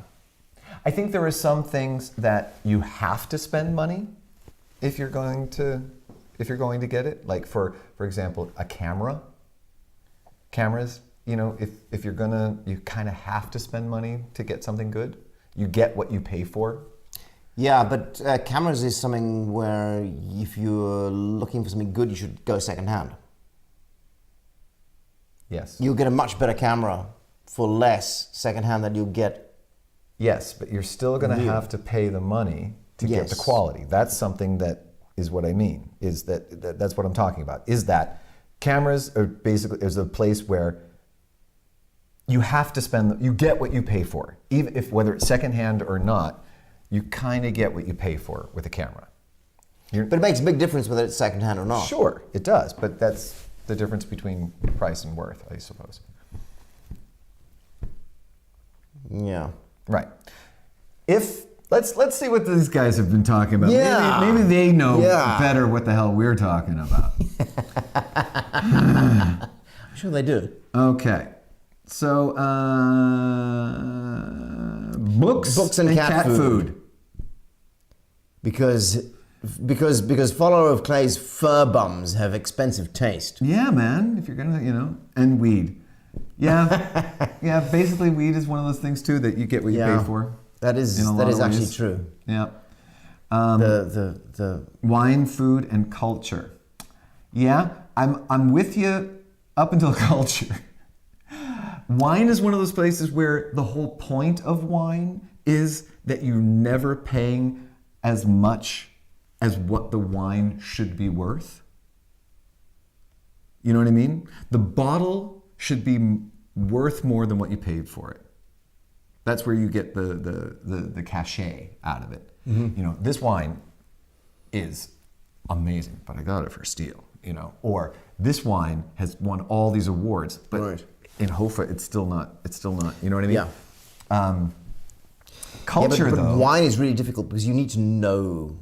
I think there are some things that you have to spend money if you're going to get it. Like for example, a camera. Cameras, if you're you kind of have to spend money to get something good. You get what you pay for. Yeah, but cameras is something where if you're looking for something good, you should go secondhand. Yes. You'll get a much better camera for less secondhand than you'll get. Yes, but you're still going to have to pay the money to get the quality. That's something that is what I mean. That's what I'm talking about. Is that cameras are basically is a place where you have to spend. You get what you pay for, even if whether it's secondhand or not. You kind of get what you pay for with a camera. But it makes a big difference whether it's secondhand or not. Sure, it does, but that's the difference between price and worth, I suppose. Yeah. Right. Let's see what these guys have been talking about. Yeah. Maybe they know better what the hell we're talking about. I'm sure they do. Okay. So, books and cat food. Because follower of Clay's fur bums have expensive taste. Yeah, man. If you're gonna, and weed. Yeah, yeah. Basically, weed is one of those things too that you get what you pay for. That is actually true. Yeah. The wine, food, and culture. Yeah, I'm with you up until culture. Wine is one of those places where the whole point of wine is that you're never paying as much as what the wine should be worth. You know what I mean? The bottle should be worth more than what you paid for it. That's where you get the cachet out of it. Mm-hmm. This wine is amazing, but I got it for steel. Or this wine has won all these awards, but right. In Hofa, it's still not. You know what I mean? Yeah. Culture, but though. wine is really difficult because you need to know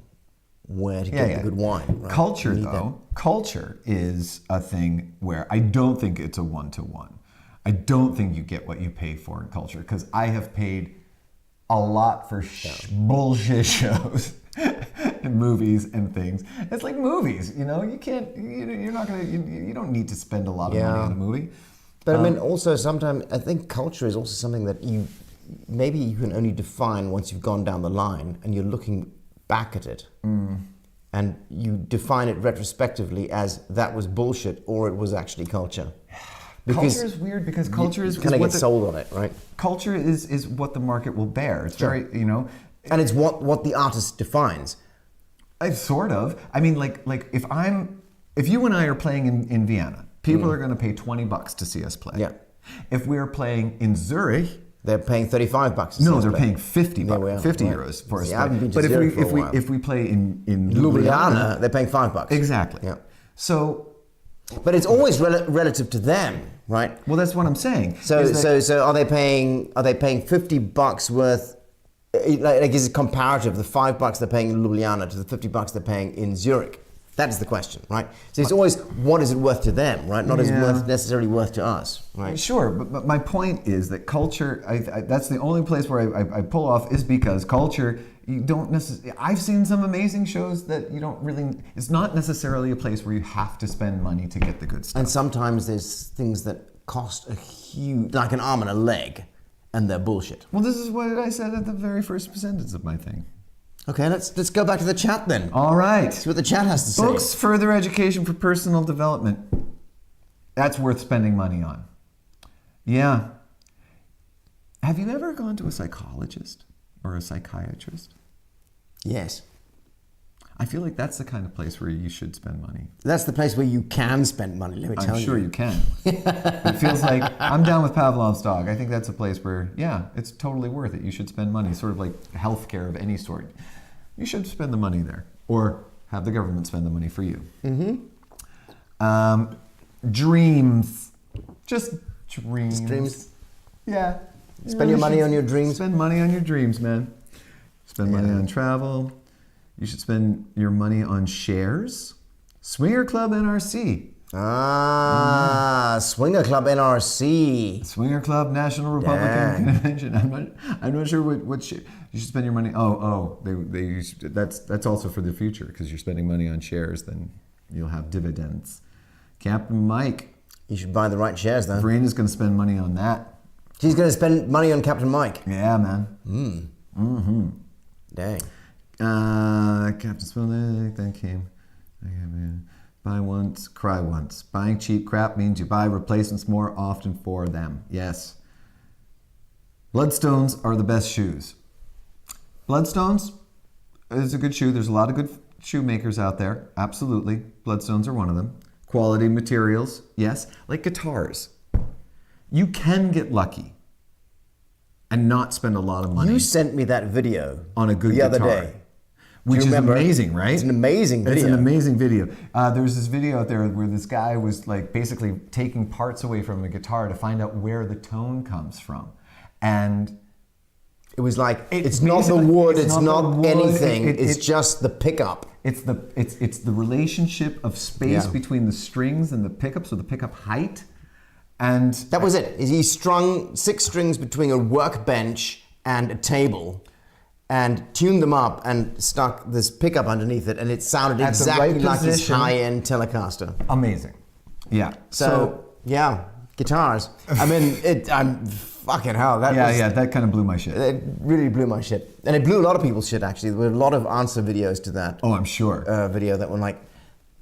where to get the good wine. Right? Culture, though. Culture is a thing where I don't think it's a one-to-one. I don't think you get what you pay for in culture because I have paid a lot for bullshit shows and movies and things. It's like movies, you can't. You're not gonna. You don't need to spend a lot of money on a movie. But I mean, also sometimes I think culture is also something that you can only define once you've gone down the line and you're looking back at it, and you define it retrospectively as that was bullshit or it was actually culture. Because culture is weird because culture is kind of get sold on it, right? Culture is what the market will bear. It's very and it's what the artist defines. Sort of. I mean, like if you and I are playing in Vienna. People are going to pay $20 to see us play. Yeah. If we're playing in Zurich, they're paying $35. No, they're paying 50 euros for us. I haven't been to but Zurich for a while. if we play in Ljubljana, they're paying $5. Exactly. Yeah. So, but it's always relative to them, right? Well, that's what I'm saying. So are they paying $50 worth? Like is it comparative? The $5 they're paying in Ljubljana to the $50 they're paying in Zurich. That's the question, right? So it's always, what is it worth to them, right? Not as necessarily worth to us, right? Sure, but my point is that culture, that's the only place where I pull off is because culture, you don't necessarily, I've seen some amazing shows that you don't really, it's not necessarily a place where you have to spend money to get the good stuff. And sometimes there's things that cost a huge, like an arm and a leg, and they're bullshit. Well, this is what I said at the very first sentence of my thing. Okay, let's go back to the chat then. All right. See what the chat has to say. Books, further education for personal development. That's worth spending money on. Yeah. Have you ever gone to a psychologist or a psychiatrist? Yes. I feel like that's the kind of place where you should spend money. That's the place where you can spend money, let me tell you. I'm sure you can. It feels like, I'm down with Pavlov's dog. I think that's a place where, yeah, it's totally worth it. You should spend money, sort of like healthcare of any sort. You should spend the money there. Or have the government spend the money for you. Dreams. Just dreams. Just dreams. Yeah. Spend your money on your dreams. Spend money on your dreams, man. Spend money on travel. You should spend your money on shares. Swinger Club NRC. Swinger Club NRC. Swinger Club National Republican Convention. I'm not sure what share. You should spend your money. That's also for the future because you're spending money on shares. Then you'll have dividends. Captain Mike. You should buy the right shares, though. Verena's going to spend money on that. She's going to spend money on Captain Mike. Yeah, man. Dang. Captain Spillnick, then came. Buy once, cry once. Buying cheap crap means you buy replacements more often for them. Yes. Bloodstones are the best shoes. Bloodstones is a good shoe. There's a lot of good shoemakers out there. Absolutely. Bloodstones are one of them. Quality materials, yes. Like guitars. You can get lucky and not spend a lot of money. You sent me that video on a good the guitar. other day. Which is remember? Amazing, right? It's an amazing video. It's an amazing video. There was this video out there where this guy was like basically taking parts away from a guitar to find out where the tone comes from. And it was like, it's not the wood, it's not anything, it's just the pickup. It's the relationship of space between the strings and the pickup, so the pickup height. And that was it. He strung 6 strings between a workbench and a table and tuned them up and stuck this pickup underneath it, and it sounded exactly like his high-end Telecaster. Amazing. Yeah. So yeah, guitars. I mean, I'm fucking hell. That kind of blew my shit. It really blew my shit. And it blew a lot of people's shit, actually. There were a lot of answer videos to that. Oh, I'm sure. Video that were like,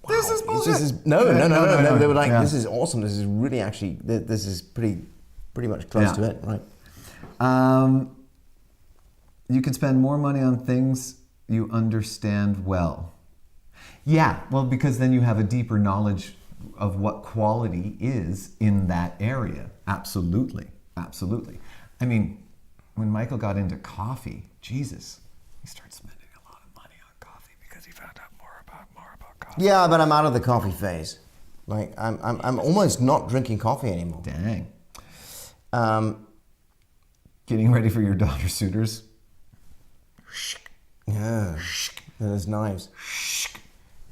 wow, this is bullshit. No. They were like, this is awesome. This is really actually, this is pretty much close to it, right? You can spend more money on things you understand well. Yeah, well, because then you have a deeper knowledge of what quality is in that area. Absolutely. Absolutely. I mean, when Michael got into coffee, Jesus, he started spending a lot of money on coffee because he found out more about coffee. Yeah, but I'm out of the coffee phase. Like, I'm almost not drinking coffee anymore. Dang. Getting ready for your daughter's suitors. Yeah, those knives.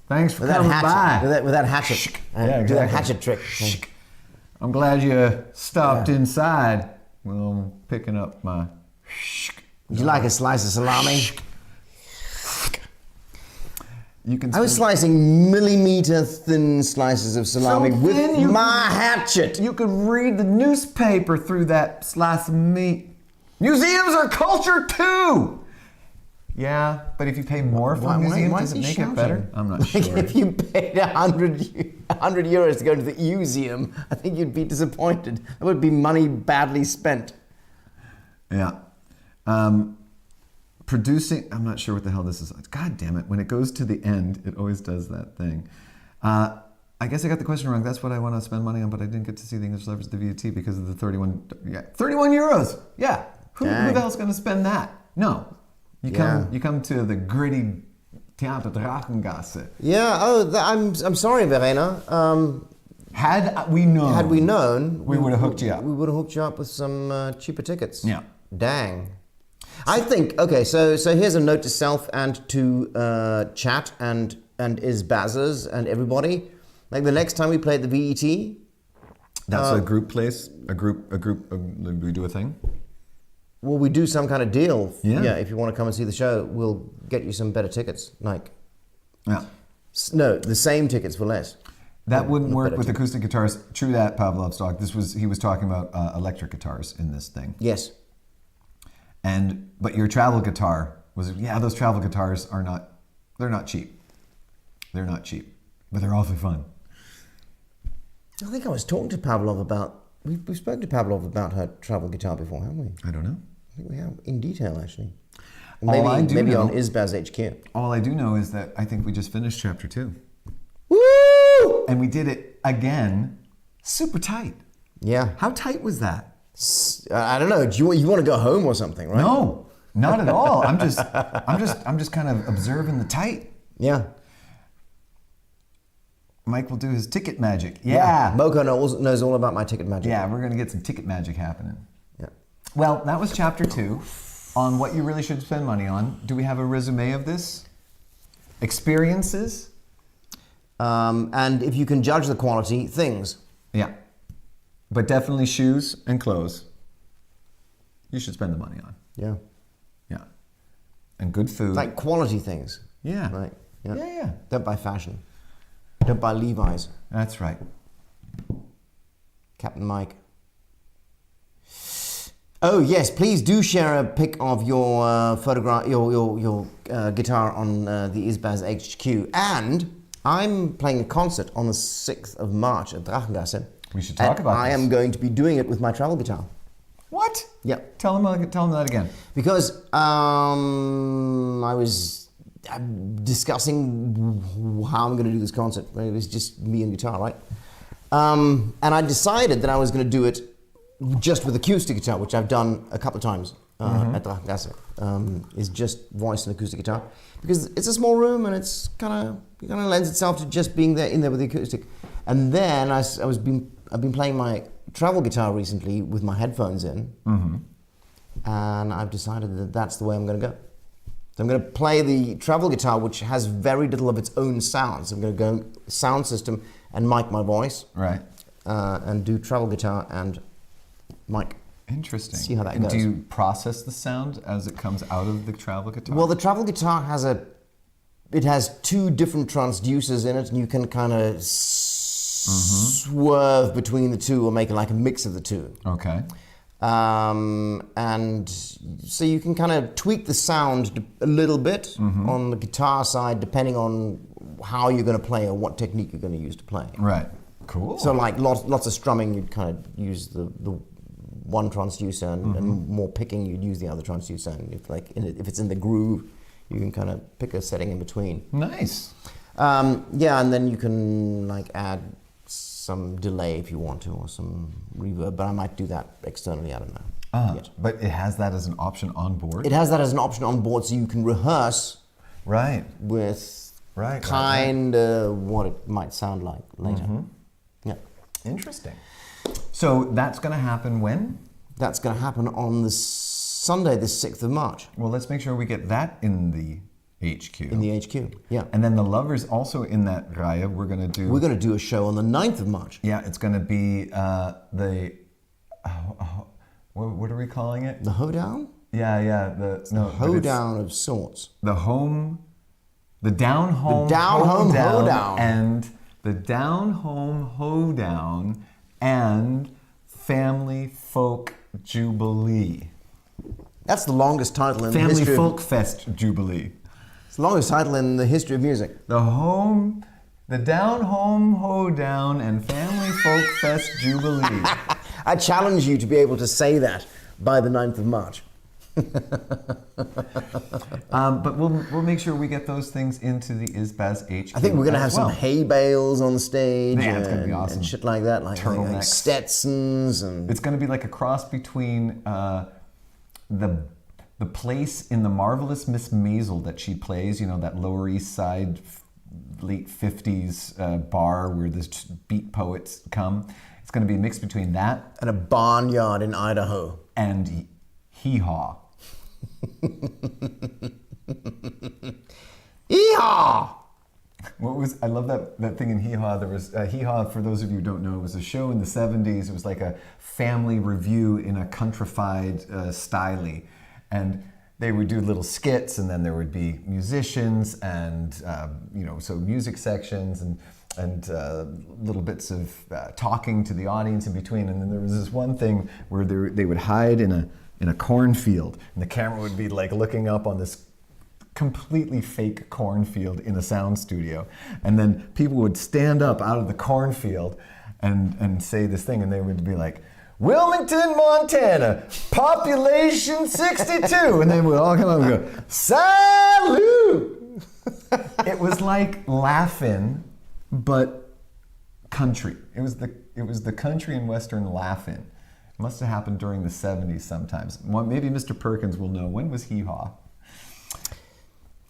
Thanks for coming by. With that hatchet. Yeah, exactly. Do that hatchet trick. I'm glad you stopped inside. Well, I'm picking up my... Would you like a slice of salami? I was slicing millimeter thin slices of salami with my hatchet. You could read the newspaper through that slice of meat. Museums are culture too! Yeah, but if you pay more for a museum, does it make it better? I'm not sure. If you paid 100 euros to go to the museum, I think you'd be disappointed. That would be money badly spent. Yeah. Producing, I'm not sure what the hell this is. God damn it. When it goes to the end, it always does that thing. I guess I got the question wrong. That's what I want to spend money on, but I didn't get to see the English leverage, the VAT, because of the 31 euros. Yeah. Who the hell's going to spend that? No. You come to the gritty Theater Drachengasse. Yeah. I'm sorry, Verena. Had we known, we would have hooked you up. We would have hooked you up with some cheaper tickets. Yeah. Dang. I think, okay, so here's a note to self and to chat and Is Baz's and everybody. Like the next time we play at the VET. That's a group place? We do a thing? Well, we do some kind of deal. Yeah. If you want to come and see the show, we'll get you some better tickets. Like, Yeah. no, the same tickets for less. That wouldn't work with better acoustic guitars. True that, Pavlov stock. He was talking about electric guitars in this thing. Yes. But your travel guitar those travel guitars they're not cheap. They're not cheap, but they're awfully fun. I think I was talking to Pavlov about, we've spoken to Pavlov about her travel guitar before, haven't we? I don't know. I think we have, in detail actually. All I do Maybe know- on Isbaz HQ. All I do know is that I think we just finished chapter 2. Woo! And we did it again, super tight. Yeah. How tight was that? I don't know. Do you want to go home or something, right? No, not at all. I'm just kind of observing the tight. Yeah. Mike will do his ticket magic. Yeah. Moko knows all about my ticket magic. Yeah, we're going to get some ticket magic happening. Yeah. Well, that was chapter 2 on what you really should spend money on. Do we have a resume of this? Experiences? And if you can judge the quality, things. Yeah. But definitely shoes and clothes. You should spend the money on. Yeah. Yeah. And good food. Like quality things. Yeah. Right. Yeah. Don't buy fashion. Don't buy Levi's. That's right. Captain Mike. Oh yes, please do share a pic of your photograph, your guitar on the Isbaz HQ. And I'm playing a concert on the 6th of March at Drachengasse. We should talk about I this. am going to be doing it with my travel guitar. What? Yeah. Tell him that again. Because I was discussing how I'm going to do this concert. It was just me and guitar, right? And I decided that I was going to do it just with acoustic guitar, which I've done a couple of times at Drachengasse. Is just voice and acoustic guitar because it's a small room and it's kind of lends itself to just being in there with the acoustic. And then I've been playing my travel guitar recently with my headphones in, and I've decided that that's the way I'm going to go. So I'm going to play the travel guitar, which has very little of its own sounds. I'm going to go sound system and mic my voice, Right. and do travel guitar and mic. Interesting. See how that and goes. do you process the sound as it comes out of the travel guitar? Well, the travel guitar has two different transducers in it, and you can kind of swerve between the two or make like a mix of the two. Okay. And so you can kind of tweak the sound a little bit on the guitar side, depending on how you're going to play or what technique you're going to use to play. Right. Cool. So like lots of strumming, you'd kind of use the one transducer, and more picking, you'd use the other transducer. And if it's in the groove, you can kind of pick a setting in between. Nice. Yeah, and then you can like add some delay if you want to, or some reverb, but I might do that externally, I don't know yet. But it has that as an option on board? It has that as an option on board, so you can rehearse Right. with Right. kind of what it might sound like later. Yeah. Interesting. So that's going to happen when? That's going to happen on the Sunday, the 6th of March. Well, let's make sure we get that in the HQ. In the HQ, yeah. And then the Lovers also in that Raya, we're going to do a show on the 9th of March. Yeah, it's going to be what are we calling it? The Hoedown? Yeah. Hoedown of sorts. The Down Home Hoedown. And the Down Home Hoedown and Family Folk Jubilee. That's the longest title in the Family history Folk Fest Jubilee. It's the longest title in the history of music. The Down Home Hoedown and Family Folk Fest Jubilee. I challenge you to be able to say that by the 9th of March. But we'll make sure we get those things into the Isbaz HQ. I think we're going to have as well. some hay bales on the stage. Yeah, it's gonna be awesome. And shit like that, like Turtlenecks. Stetsons and... It's going to be like a cross between the place in The Marvelous Miss Maisel that she plays, that Lower East Side late 50s bar where the beat poets come. It's going to be a mix between that and a barnyard in Idaho. And hee-haw. Yeehaw! I love that thing in Hee Haw. There was Hee Haw, for those of you who don't know, it was a show in the 70s. It was like a family review in a countrified style. And they would do little skits, and then there would be musicians and, so music sections and little bits of talking to the audience in between. And then there was this one thing where they would hide in a cornfield, and the camera would be like looking up on this completely fake cornfield in a sound studio, and then people would stand up out of the cornfield and say this thing, and they would be like, Wilmington, Montana, population 62, and they would all come up and go, salute. It was like Laugh-In, but country. It was the country and western Laugh-In. It must have happened during the 70s sometimes. Maybe Mr. Perkins will know. When was Hee Haw?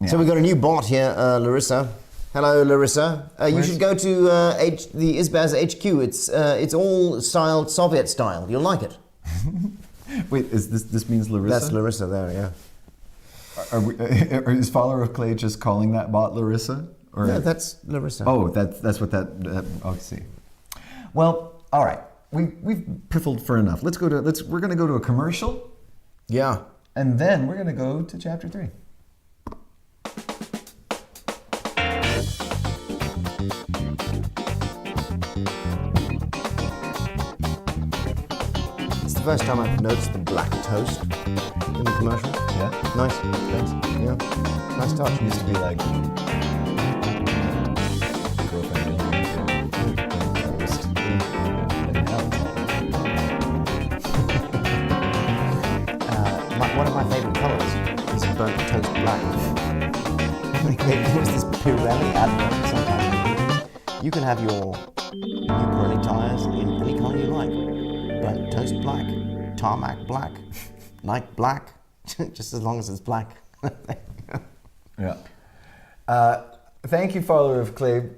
Yeah. So we've got a new bot here, Larissa. Hello, Larissa. You should go to the ISBAZ HQ. It's all styled Soviet style. You'll like it. Wait, this means Larissa? That's Larissa there, yeah. Is Follower of Clay just calling that bot Larissa? Or No, that's Larissa. Oh, that's what that. I see. Well, all right. We've piffled for enough. We're going to go to a commercial. Yeah. And then we're going to go to chapter 3. It's the first time I've noticed the black toast in the commercial. Yeah. Nice. Thanks. Yeah. Nice touch. It used to be like girlfriend toast. And now it's One of my favorite colours is burnt toast black. There was this Pirelli advert sometimes. You can have your new Pirelli tyres in any colour you like. Burnt toast black, tarmac black, night black, just as long as it's black. Yeah. Thank you, Follower of Clay.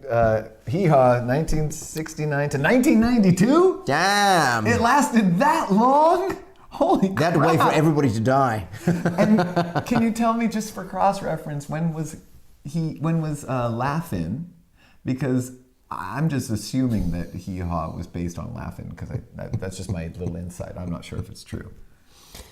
Hee Haw, 1969 to 1992? Damn! It lasted that long? Holy crap. They had to wait for everybody to die. And can you tell me, just for cross-reference, when was Laugh-In? Because I'm just assuming that Hee Haw was based on Laugh-In, because that's just my little insight. I'm not sure if it's true.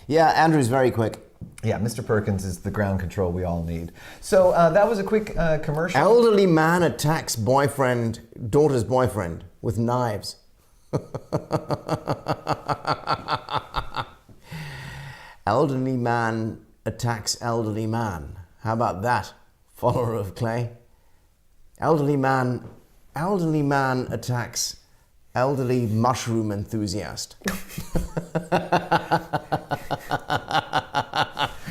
Yeah, Andrew's very quick. Yeah, Mr. Perkins is the ground control we all need. So that was a quick commercial. Elderly man attacks daughter's boyfriend with knives. Elderly man attacks elderly man. How about that, Follower of Clay? Elderly man attacks elderly mushroom enthusiast.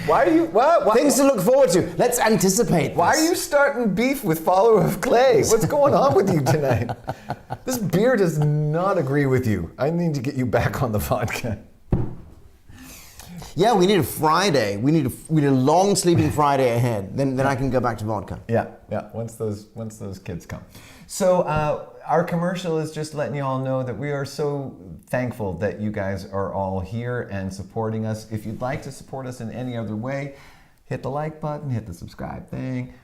Why are you? What? Things to look forward to. Let's anticipate. Why this. are you starting beef with Follower of Clay? What's going on with you tonight? This beer does not agree with you. I need to get you back on the vodka. Yeah, we need a Friday. We need a long sleeping Friday ahead. Then I can go back to vodka. Yeah. Once those kids come. So our commercial is just letting you all know that we are so thankful that you guys are all here and supporting us. If you'd like to support us in any other way, hit the like button, hit the subscribe thing.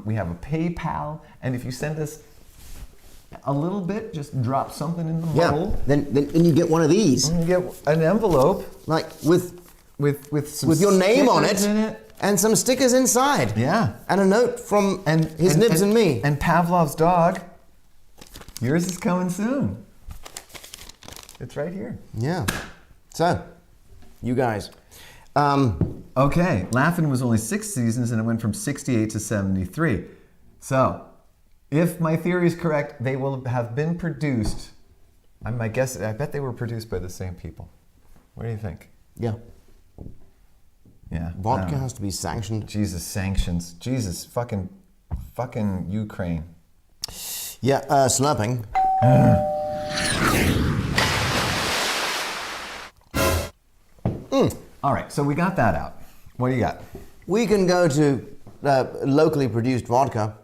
We have a PayPal, and if you send us a little bit, just drop something in the bowl. Then you get one of these. And you get an envelope, Like with your name on stickers it, in it. and some stickers inside. Yeah. And a note from his nibs and me. And Pavlov's dog. Yours is coming soon. It's right here. Yeah. So, you guys. Okay, Laugh-In was only 6 seasons, and it went from 68 to 73. So, if my theory is correct, they will have been produced. I bet they were produced by the same people. What do you think? Yeah. Yeah. Vodka has to be sanctioned. Jesus, sanctions. Jesus, fucking Ukraine. Yeah, slurping. All right, so we got that out. What do you got? We can go to locally produced vodka.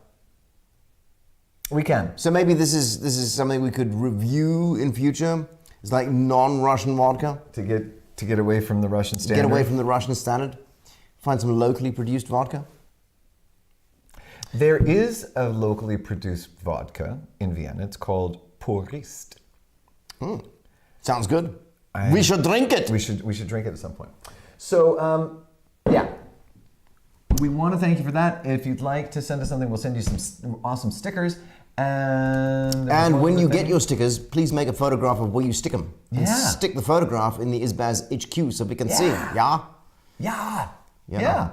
We can. So maybe this is something we could review in future. It's like non-Russian vodka. To get away from the Russian standard. Get away from the Russian standard. Find some locally produced vodka. There is a locally produced vodka in Vienna. It's called Purist. Sounds good. We should drink it. We should drink it at some point. So, yeah. We want to thank you for that. If you'd like to send us something, we'll send you some awesome stickers. And when you get your stickers, please make a photograph of where you stick them. Yeah. And stick the photograph in the Isbaz HQ so we can see. Yeah? Yeah.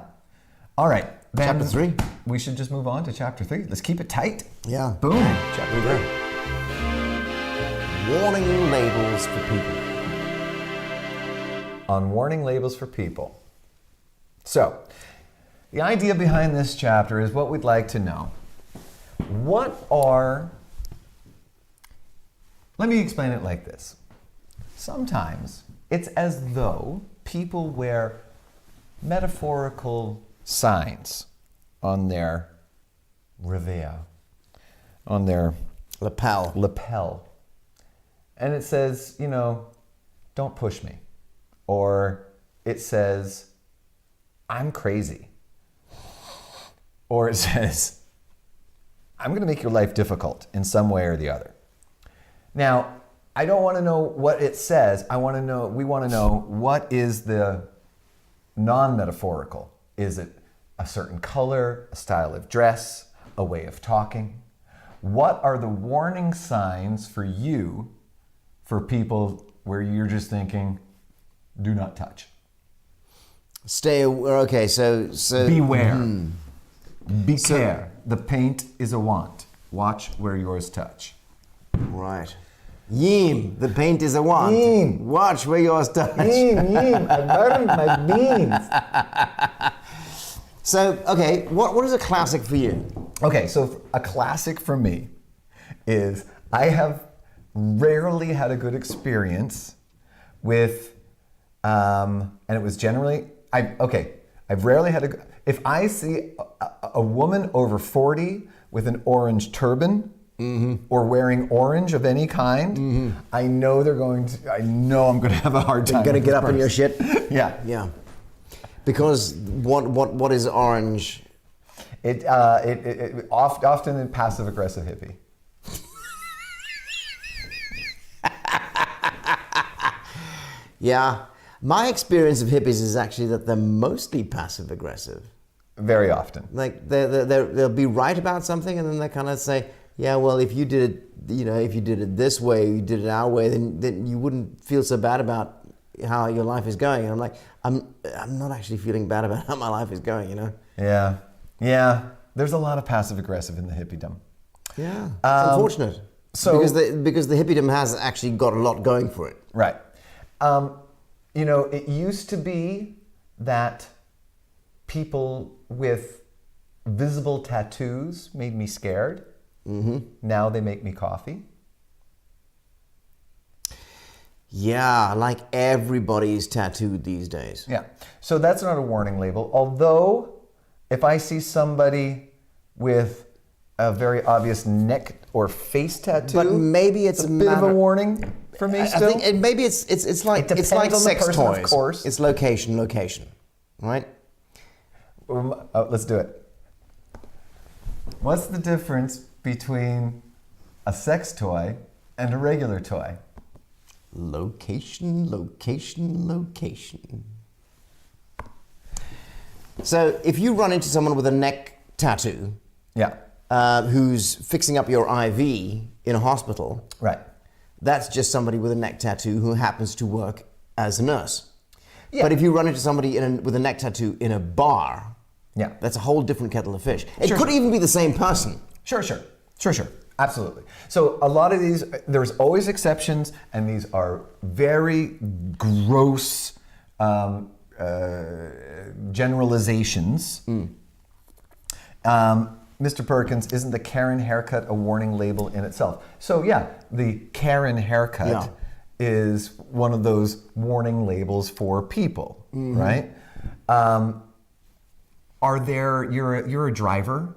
All right. Then Chapter 3. We should just move on to chapter 3. Let's keep it tight. Yeah. Boom. Chapter 3. Warning labels for people. On warning labels for people. So, the idea behind this chapter is what we'd like to know. Let me explain it like this. Sometimes it's as though people wear metaphorical signs on their revers, on their lapel. And it says, don't push me. Or it says, I'm crazy. Or it says, I'm going to make your life difficult in some way or the other. Now, I don't want to know what it says. We want to know what is the non-metaphorical. Is it a certain color, a style of dress, a way of talking? What are the warning signs for you, for people where you're just thinking, do not touch? Okay, so beware. Be care. The paint is a want. Watch where yours touch. Right. Yim, the paint is a want. Yim. Watch where yours touch. Yim, I burned my beans. So, okay, what is a classic for you? Okay, so a classic for me is I have rarely had a good experience with, and it was generally, I've rarely had if I see a woman over 40 with an orange turban or wearing orange of any kind, I know I'm going to have a hard time. You're going to get up in your shit? Yeah. Yeah. Because what is orange? It often a passive aggressive hippie. Yeah. My experience of hippies is actually that they're mostly passive aggressive. Very often. Like they'll be right about something, and then they kind of say, yeah, well, if you did it, if you did it this way, you did it our way, then you wouldn't feel so bad about how your life is going. And I'm like, I'm not actually feeling bad about how my life is going, Yeah. There's a lot of passive aggressive in the hippiedom. Yeah. It's unfortunate. Because the hippiedom has actually got a lot going for it. Right. It used to be that people with visible tattoos made me scared. Now they make me coffee. Yeah, like everybody's tattooed these days. Yeah. So that's not a warning label. Although, if I see somebody with a very obvious neck or face tattoo, but maybe it's a bit of a warning for me. Still, I think maybe it's like on sex the person, toys. Of course. It's location, right? Let's do it. What's the difference between a sex toy and a regular toy? Location. So if you run into someone with a neck tattoo, who's fixing up your IV in a hospital, right? That's just somebody with a neck tattoo who happens to work as a nurse. Yeah. But if you run into somebody with a neck tattoo in a bar, that's a whole different kettle of fish. It could even be the same person. Sure. Absolutely. So a lot of these, there's always exceptions, and these are very gross generalizations. Mr. Perkins, isn't the Karen haircut a warning label in itself? So the Karen haircut is one of those warning labels for people, right? You're a driver.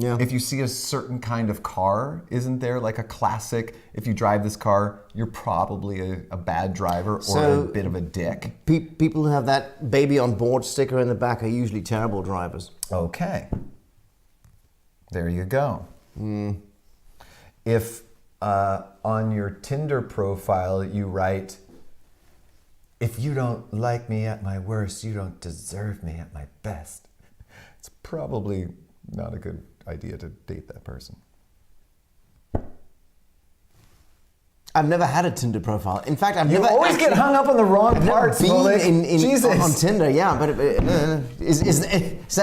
Yeah. If you see a certain kind of car, isn't there like a classic, if you drive this car, you're probably a bad driver or a bit of a dick? People who have that baby on board sticker in the back are usually terrible drivers. Okay. There you go. If on your Tinder profile you write, if you don't like me at my worst, you don't deserve me at my best, it's probably not a good idea to date that person. I've never had a Tinder profile. In fact, I've You never always get hung up on the wrong parts, been Malik. Jesus. on Tinder. Yeah, but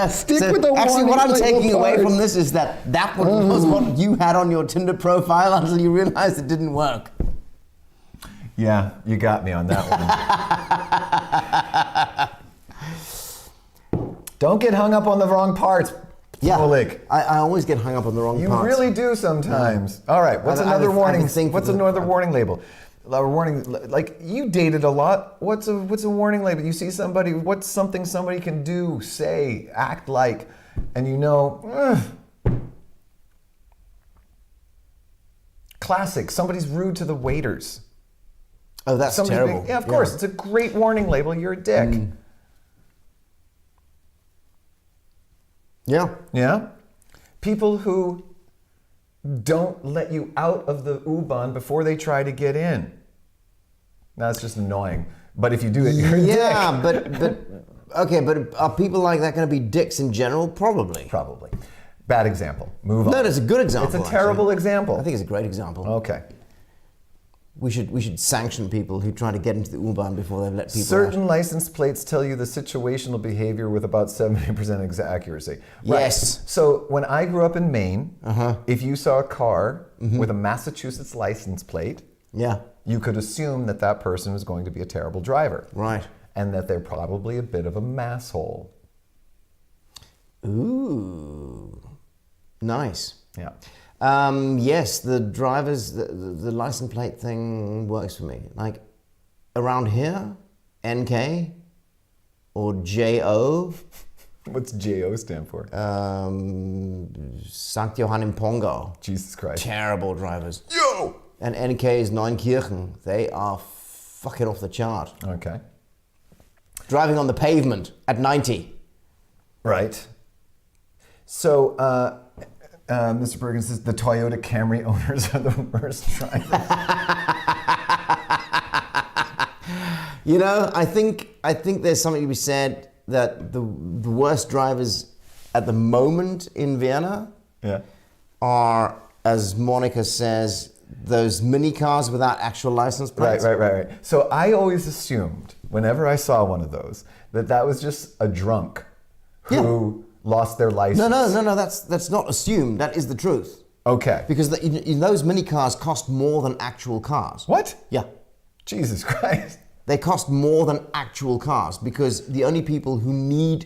Stick with the actually, what I'm warning taking label away parts. from this is that was what you had on your Tinder profile until you realized it didn't work. Yeah, you got me on that one. Don't get hung up on the wrong parts, Yeah, Malik. I always get hung up on the wrong You parts. really do sometimes. All right, what's another warning? What's another warning label? A warning, like you dated a lot. What's a warning label? You see somebody. What's something somebody can do, say, act like, and you know. Classic. Somebody's rude to the waiters. Oh, that's terrible. Yeah, of course. It's a great warning label. You're a dick. Yeah. Yeah? People who don't let you out of the U-Bahn before they try to get in. That's just annoying. But if you do it, you're a dick. Yeah, but are people like that going to be dicks in general? Probably. Probably. Bad example. Move on. No, it's a good example. It's a terrible example. I think it's a great example. Okay. We should sanction people who try to get into the U-Bahn before they've let people Certain out. license plates tell you the situational behavior with about 70% accuracy. Right. Yes. So when I grew up in Maine, if you saw a car with a Massachusetts license plate, Yeah. you could assume that that person was going to be a terrible driver. Right. And that they're probably a bit of a masshole. Ooh. Nice. Yeah. Yes, the drivers, the license plate thing works for me. Like, around here, NK or JO. What's JO stand for? St. Johann im Pongo. Jesus Christ. Terrible drivers. Yo! And NK is Neunkirchen. They are fucking off the chart. Okay. Driving on the pavement at 90. Right. So, Mr. Bergen says the Toyota Camry owners are the worst drivers. You know, I think there's something to be said that the worst drivers at the moment in Vienna are, as Monica says, those mini cars without actual license plates. Right. So I always assumed, whenever I saw one of those, that was just a drunk who lost their license. No, that's not assumed. That is the truth. Okay. Because those mini cars cost more than actual cars. What? Yeah. Jesus Christ. They cost more than actual cars because the only people who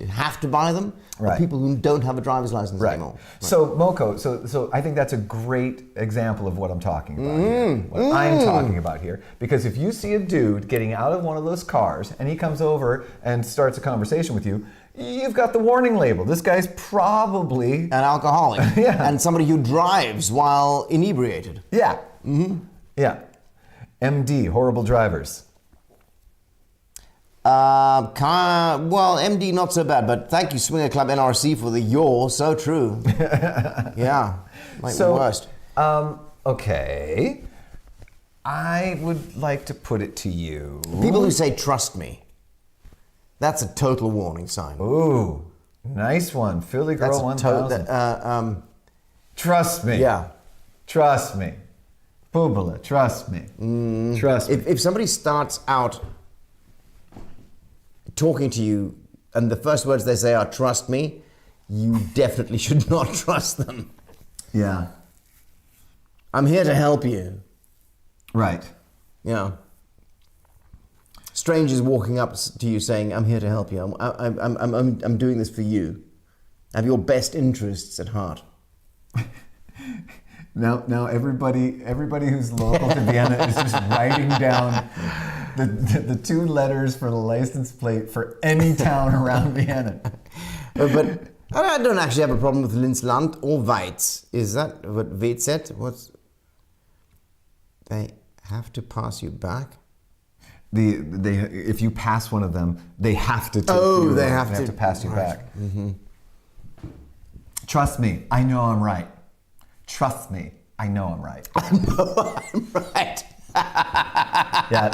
have to buy them are people who don't have a driver's license anymore. Right. So Moko, so I think that's a great example of what I'm talking about here. What I'm talking about here. Because if you see a dude getting out of one of those cars and he comes over and starts a conversation with you, you've got the warning label. This guy's probably an alcoholic. And somebody who drives while inebriated. Yeah. Yeah. MD, horrible drivers. Well, MD not so bad, but thank you, Swinger Club NRC, for the "you're so true." Yeah, like the worst. Okay, I would like to put it to you. People who say "trust me," that's a total warning sign. Ooh, nice one, Philly Girl 1000. Trust me. Yeah, trust me, Boobala. Trust me. Trust me. If somebody starts out talking to you, and the first words they say are "trust me," you definitely should not trust them. Yeah. I'm here to help you. Right. Yeah. Strangers walking up to you saying, "I'm here to help you. I'm doing this for you. I have your best interests at heart." Now everybody who's local to Vienna is just writing down the two letters for the license plate for any town around Vienna. But I don't actually have a problem with Linz-Land or Weiz. Is that what WZ? What's they have to pass you back? If you pass one of them, they have to. They have to pass you back. Trust me, I know I'm right. Trust me, I know I'm right. I know I'm right. Yeah,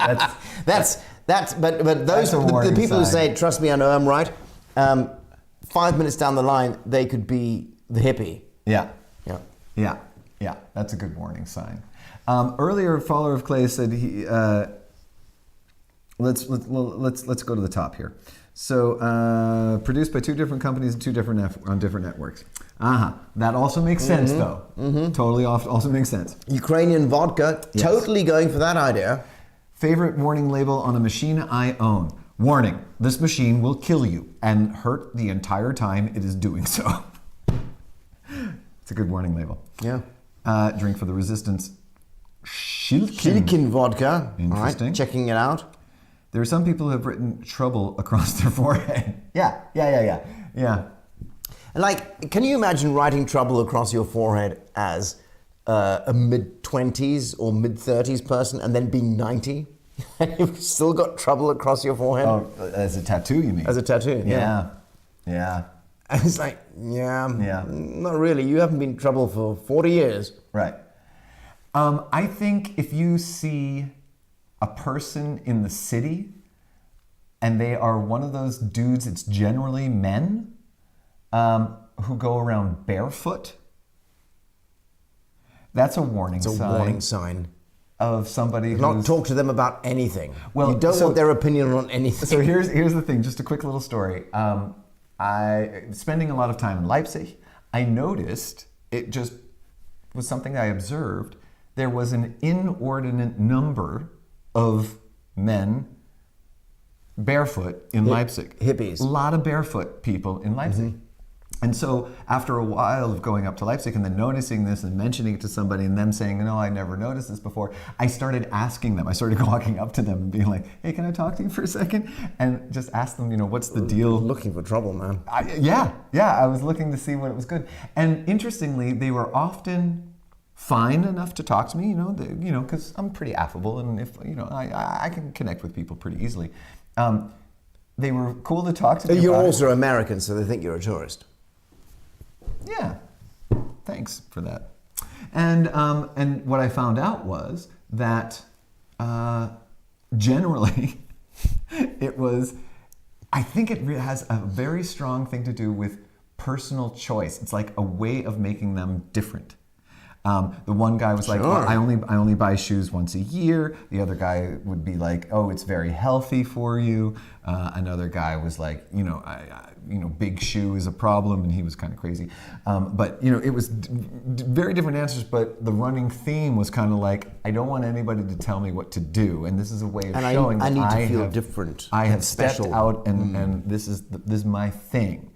but those the people who say "trust me, I know I'm right," 5 minutes down the line they could be the hippie. Yeah. Yeah. Yeah. Yeah. That's a good warning sign. Earlier, a follower of Clay said he. Let's go to the top here. So, produced by 2 different companies and on different networks. That also makes sense, though. Totally also makes sense. Ukrainian vodka, Yes. totally going for that idea. Favorite warning label on a machine I own. Warning, this machine will kill you and hurt the entire time it is doing so. It's a good warning label. Yeah. Drink for the resistance. Shilkin vodka. Interesting. All right, checking it out. There are some people who have written trouble across their forehead. Yeah. And like, can you imagine writing trouble across your forehead as a mid-20s or mid-30s person and then being 90? And you've still got trouble across your forehead? Oh, as a tattoo, you mean? As a tattoo, yeah. And it's like, not really. You haven't been in trouble for 40 years. Right. I think if you see a person in the city and they are one of those dudes, it's generally men, who go around barefoot, that's a warning sign. It's a warning sign. Of somebody who's... Not talk to them about anything. Well, you don't want their opinion on anything. So here's the thing, just a quick little story. Spending a lot of time in Leipzig, I noticed, it just was something I observed, there was an inordinate number of men barefoot in Leipzig. Hippies. A lot of barefoot people in Leipzig. Mm-hmm. And so after a while of going up to Leipzig and then noticing this and mentioning it to somebody and them saying, no, I never noticed this before, I started asking them. I started walking up to them and being like, hey, can I talk to you for a second? And just ask them, what's the deal? Looking for trouble, man. I was looking to see what it was good. And interestingly, they were often fine enough to talk to me, because I'm pretty affable and if, I can connect with people pretty easily. They were cool to talk to me. You're also American, so they think you're a tourist. Yeah, thanks for that. And what I found out was that generally I think it has a very strong thing to do with personal choice. It's like a way of making them different. The one guy was like, Sure. well, I only buy shoes once a year. The other guy would be like, oh, it's very healthy for you. Another guy was like, big shoe is a problem, and he was kind of crazy. But it was very different answers. But the running theme was kind of like, I don't want anybody to tell me what to do, and this is a way of showing I that need to feel different. I have special. stepped out, and this is my thing.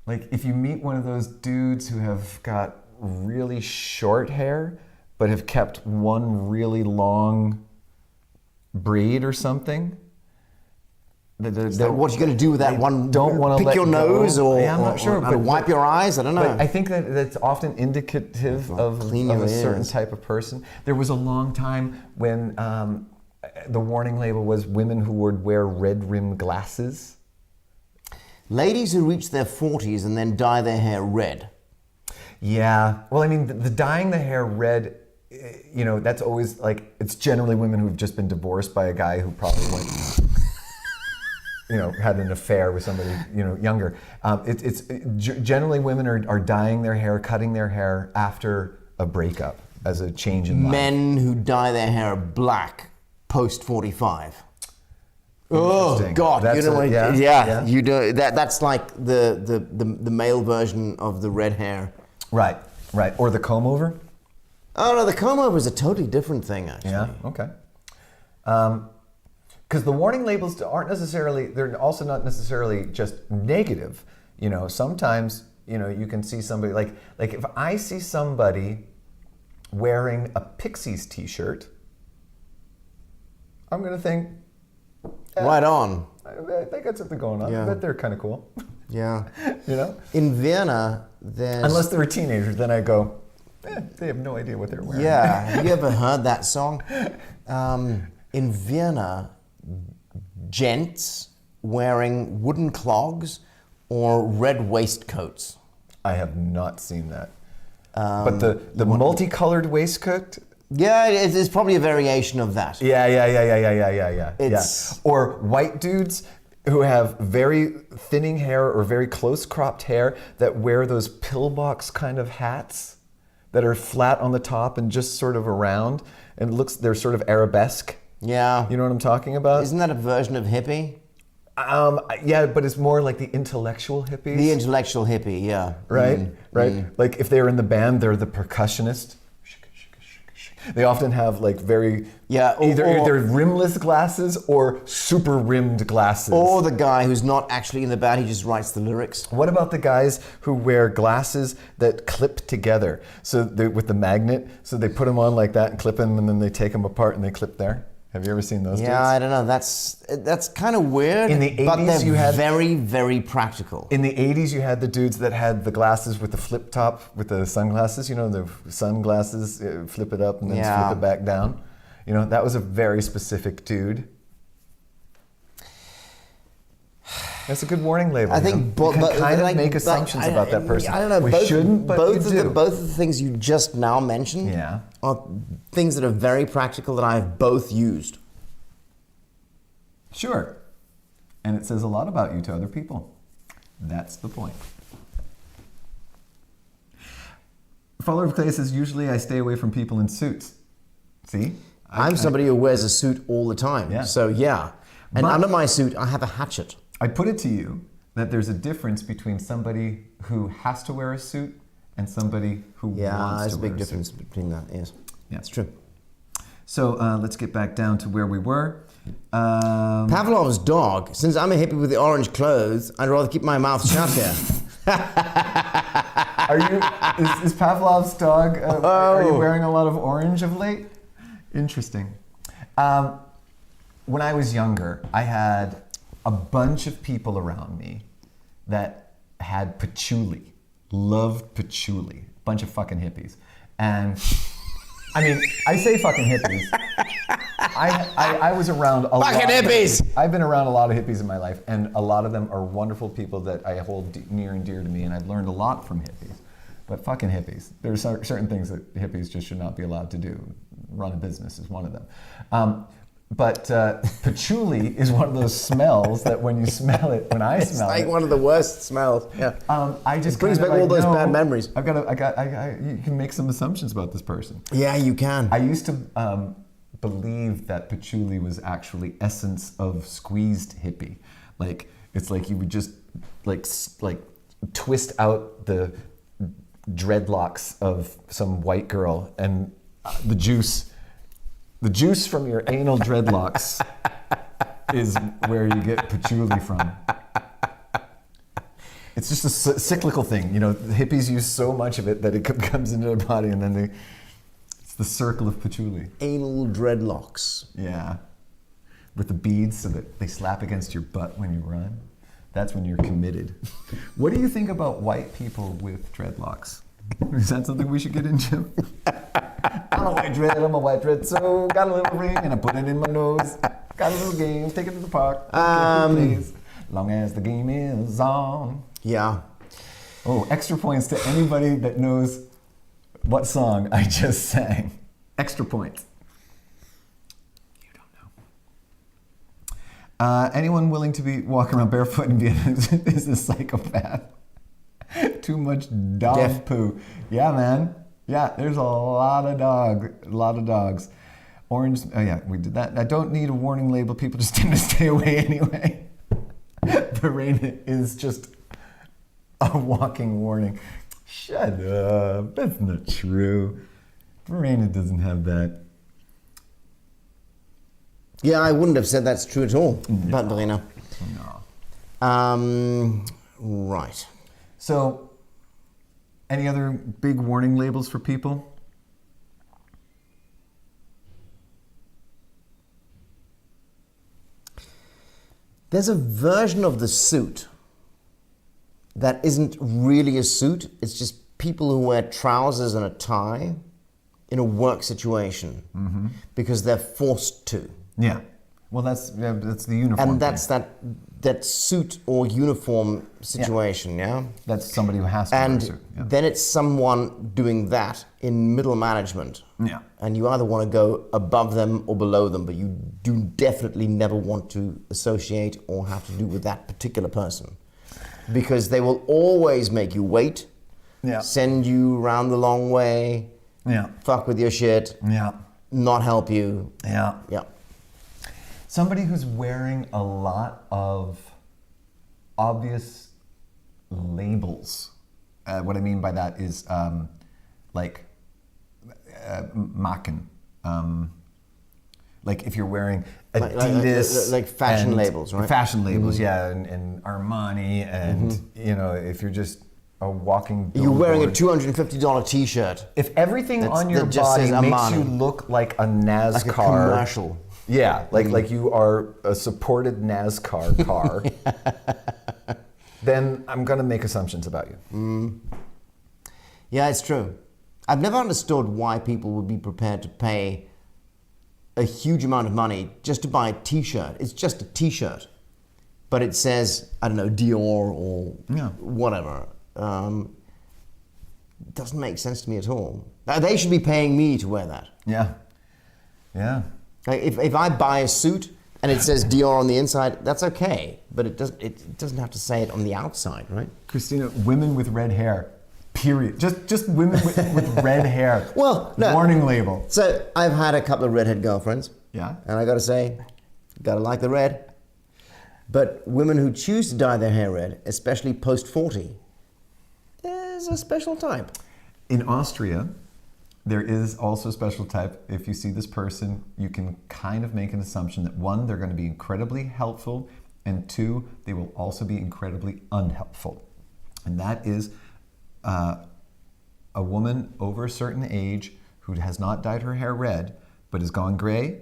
Like if you meet one of those dudes who have got really short hair, but have kept one really long braid or something. What are you going to do with that one? Don't want to pick your nose or, I'm not sure, or wipe your eyes? I don't know. But I think that's often indicative of a certain type of person. There was a long time when the warning label was women who would wear red-rimmed glasses. Ladies who reach their 40s and then dye their hair red. Yeah. Well, I mean, the dyeing the hair red, that's always like, it's generally women who've just been divorced by a guy who probably went, had an affair with somebody, younger. It's generally women are dyeing their hair, cutting their hair after a breakup as a change in life. Men who dye their hair black post 45. Oh God! That's you do that. That's like the male version of the red hair. Right. Or the comb over. Oh no, the comb over is a totally different thing, actually. Yeah. Okay. Because the warning labels they're also not necessarily just negative. Sometimes you can see somebody like if I see somebody wearing a Pixies t-shirt, I'm gonna think. Right on. They got something going on. Yeah. I bet they're kind of cool. Yeah. In Vienna, there's... Unless they're teenagers, then I go, they have no idea what they're wearing. Yeah. Have you ever heard that song? In Vienna, gents wearing wooden clogs or red waistcoats. I have not seen that. But the multicolored waistcoat. Yeah, it's probably a variation of that. Yeah. It's- Or white dudes who have very thinning hair or very close cropped hair that wear those pillbox kind of hats that are flat on the top and just sort of around, and they're sort of arabesque. Yeah. You know what I'm talking about? Isn't that a version of hippie? Yeah, but it's more like the intellectual hippies. The intellectual hippie, yeah. Right? Right? Like if they're in the band, they're the percussionist. They often have like very either rimless glasses or super rimmed glasses. Or the guy who's not actually in the band, he just writes the lyrics. What about the guys who wear glasses that clip together? So with the magnet, so they put them on like that and clip them, and then they take them apart and they clip there. Have you ever seen those dudes? Yeah, I don't know. That's kind of weird. In the 80s, but they're you had very, very practical. In the 80s, you had the dudes that had the glasses with the flip top, with the sunglasses, you know, the sunglasses, flip it up and then flip it back down. You know, that was a very specific dude. That's a good warning label. I think you can kind of make assumptions about that person. I don't know. We shouldn't, but both you do. both of the things you just now mentioned are things that are very practical that I've both used. Sure. And it says a lot about you to other people. That's the point. Follower of Clay says, usually I stay away from people in suits. See? I'm somebody who wears a suit all the time. Yeah. So yeah. And But- under my suit, I have a hatchet. I put it to you that there's a difference between somebody who has to wear a suit and somebody who wants to wear a suit. Yeah, there's a big difference between that, yes. Yeah. It's true. So let's get back down to where we were. Pavlov's dog. Since I'm a hippie with the orange clothes, I'd rather keep my mouth shut here. Is Pavlov's dog, are you wearing a lot of orange of late? Interesting. When I was younger, I had a bunch of people around me that had patchouli, loved patchouli, bunch of fucking hippies. And I mean, I say fucking hippies. I was around a lot. Fucking hippies! I've been around a lot of hippies in my life, and a lot of them are wonderful people that I hold near and dear to me, and I've learned a lot from hippies. But fucking hippies. There's certain things that hippies just should not be allowed to do. Run a business is one of them. But patchouli is one of those smells that when you smell it, when I smell it, It's like one of the worst smells. Yeah. I just It brings kinda back all those know, bad memories. You can make some assumptions about this person. Yeah, you can. I used to believe that patchouli was actually essence of squeezed hippie. Like it's like you would just like twist out the dreadlocks of some white girl and the juice from your anal dreadlocks is where you get patchouli from. It's just a cyclical thing. You know, the hippies use so much of it that it comes into their body, and then it's the circle of patchouli. Anal dreadlocks. Yeah. With the beads so that they slap against your butt when you run. That's when you're committed. What do you think about white people with dreadlocks? Is that something we should get into? I'm a white dread, so got a little ring and I put it in my nose. Got a little game, take it to the park. Please. Long as the game is on. Yeah. Oh, extra points to anybody that knows what song I just sang. Extra points. You don't know. Anyone willing to be walking around barefoot in Vienna is a psychopath. Too much dog poo. Yeah, man. Yeah, there's a lot of dogs. Orange. Oh yeah, we did that. I don't need a warning label. People just tend to stay away anyway. Verena is just a walking warning. Shut up. That's not true. Verena doesn't have that. Yeah, I wouldn't have said that's true at all. But Verena. No. Right. So, any other big warning labels for people? There's a version of the suit that isn't really a suit. It's just people who wear trousers and a tie in a work situation because they're forced to. Yeah. Well, that's the uniform. And that's that suit or uniform situation, yeah? That's somebody who has to wear a suit. Yeah. Then it's someone doing that in middle management. Yeah. And you either want to go above them or below them, but you do definitely never want to associate or have to do with that particular person. Because they will always make you wait, send you around the long way, fuck with your shit, not help you. Yeah. Yeah. Somebody who's wearing a lot of obvious labels. What I mean by that is like Macken. Like if you're wearing Adidas, like fashion labels, right? Fashion labels, and Armani, and you know, if you're just a walking billboard. You're wearing a $250 T-shirt. If everything on your that just body says makes Armani. you look like a NASCAR Like a commercial. Yeah, like you are a supported NASCAR car, then I'm going to make assumptions about you. Yeah, it's true. I've never understood why people would be prepared to pay a huge amount of money just to buy a T-shirt. It's just a T-shirt, but it says, I don't know, Dior or whatever. Doesn't make sense to me at all. They should be paying me to wear that. Yeah. Like if I buy a suit and it says Dior on the inside, that's okay, but it doesn't have to say it on the outside, right? Christina, women with red hair, period. Just women with red hair. Well, no. Warning label. So I've had a couple of redhead girlfriends. Yeah. And I gotta say, gotta like the red. But women who choose to dye their hair red, especially post 40, is a special type. In Austria, there is also a special type. If you see this person, you can kind of make an assumption that one, they're going to be incredibly helpful, and two, they will also be incredibly unhelpful. And that is a woman over a certain age who has not dyed her hair red, but has gone gray,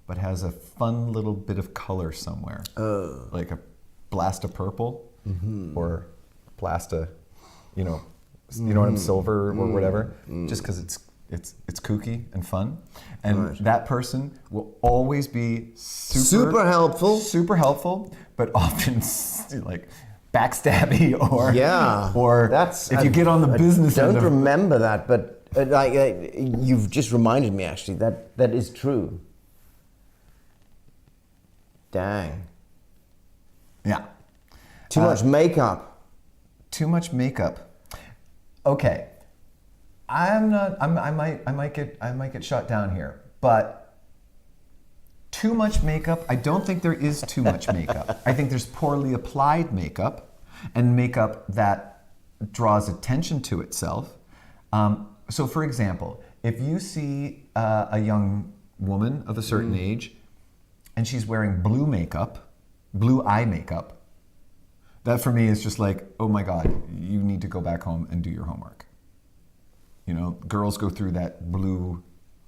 but has a fun little bit of color somewhere. Like a blast of purple or blast of, you know what I'm silver or whatever, just because it's kooky and fun. And that person will always be super helpful, but often like backstabby or that's, if you get on the business I end don't of, remember that, but you've just reminded me actually that is true. Dang. Yeah. Too much makeup. Too much makeup. Okay. I might get shut down here, but too much makeup, I don't think there is too much makeup. I think there's poorly applied makeup and makeup that draws attention to itself. So for example, if you see a young woman of a certain age and she's wearing blue eye makeup, that for me is just like, oh my God, you need to go back home and do your homework. You know, girls go through that blue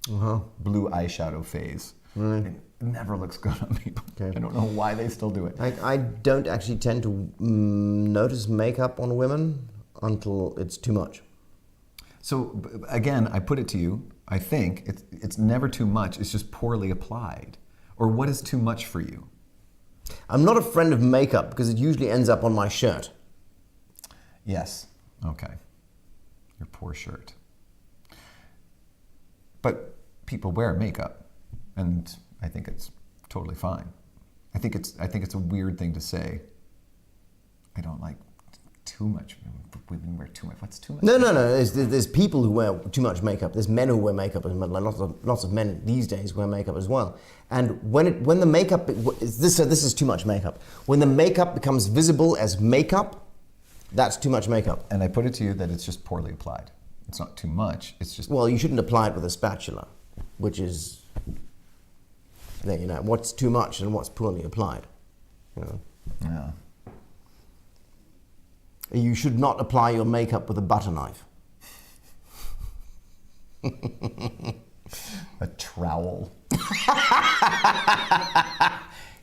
eyeshadow phase. It never looks good on people. Okay. I don't know why they still do it. I don't actually tend to notice makeup on women until it's too much. So again, I put it to you, I think it's never too much, it's just poorly applied. Or what is too much for you? I'm not a friend of makeup because it usually ends up on my shirt. Yes. Okay. Your poor shirt. But people wear makeup, and I think it's totally fine. I think it's a weird thing to say. I don't like too much. Women wear too much. What's too much? No. There's people who wear too much makeup. There's men who wear makeup, and lots of men these days wear makeup as well. And when the makeup this is too much makeup. When the makeup becomes visible as makeup, that's too much makeup. And I put it to you that it's just poorly applied. It's not too much. It's just you shouldn't apply it with a spatula, which is what's too much and what's poorly applied. You know. Yeah. You should not apply your makeup with a butter knife. A trowel.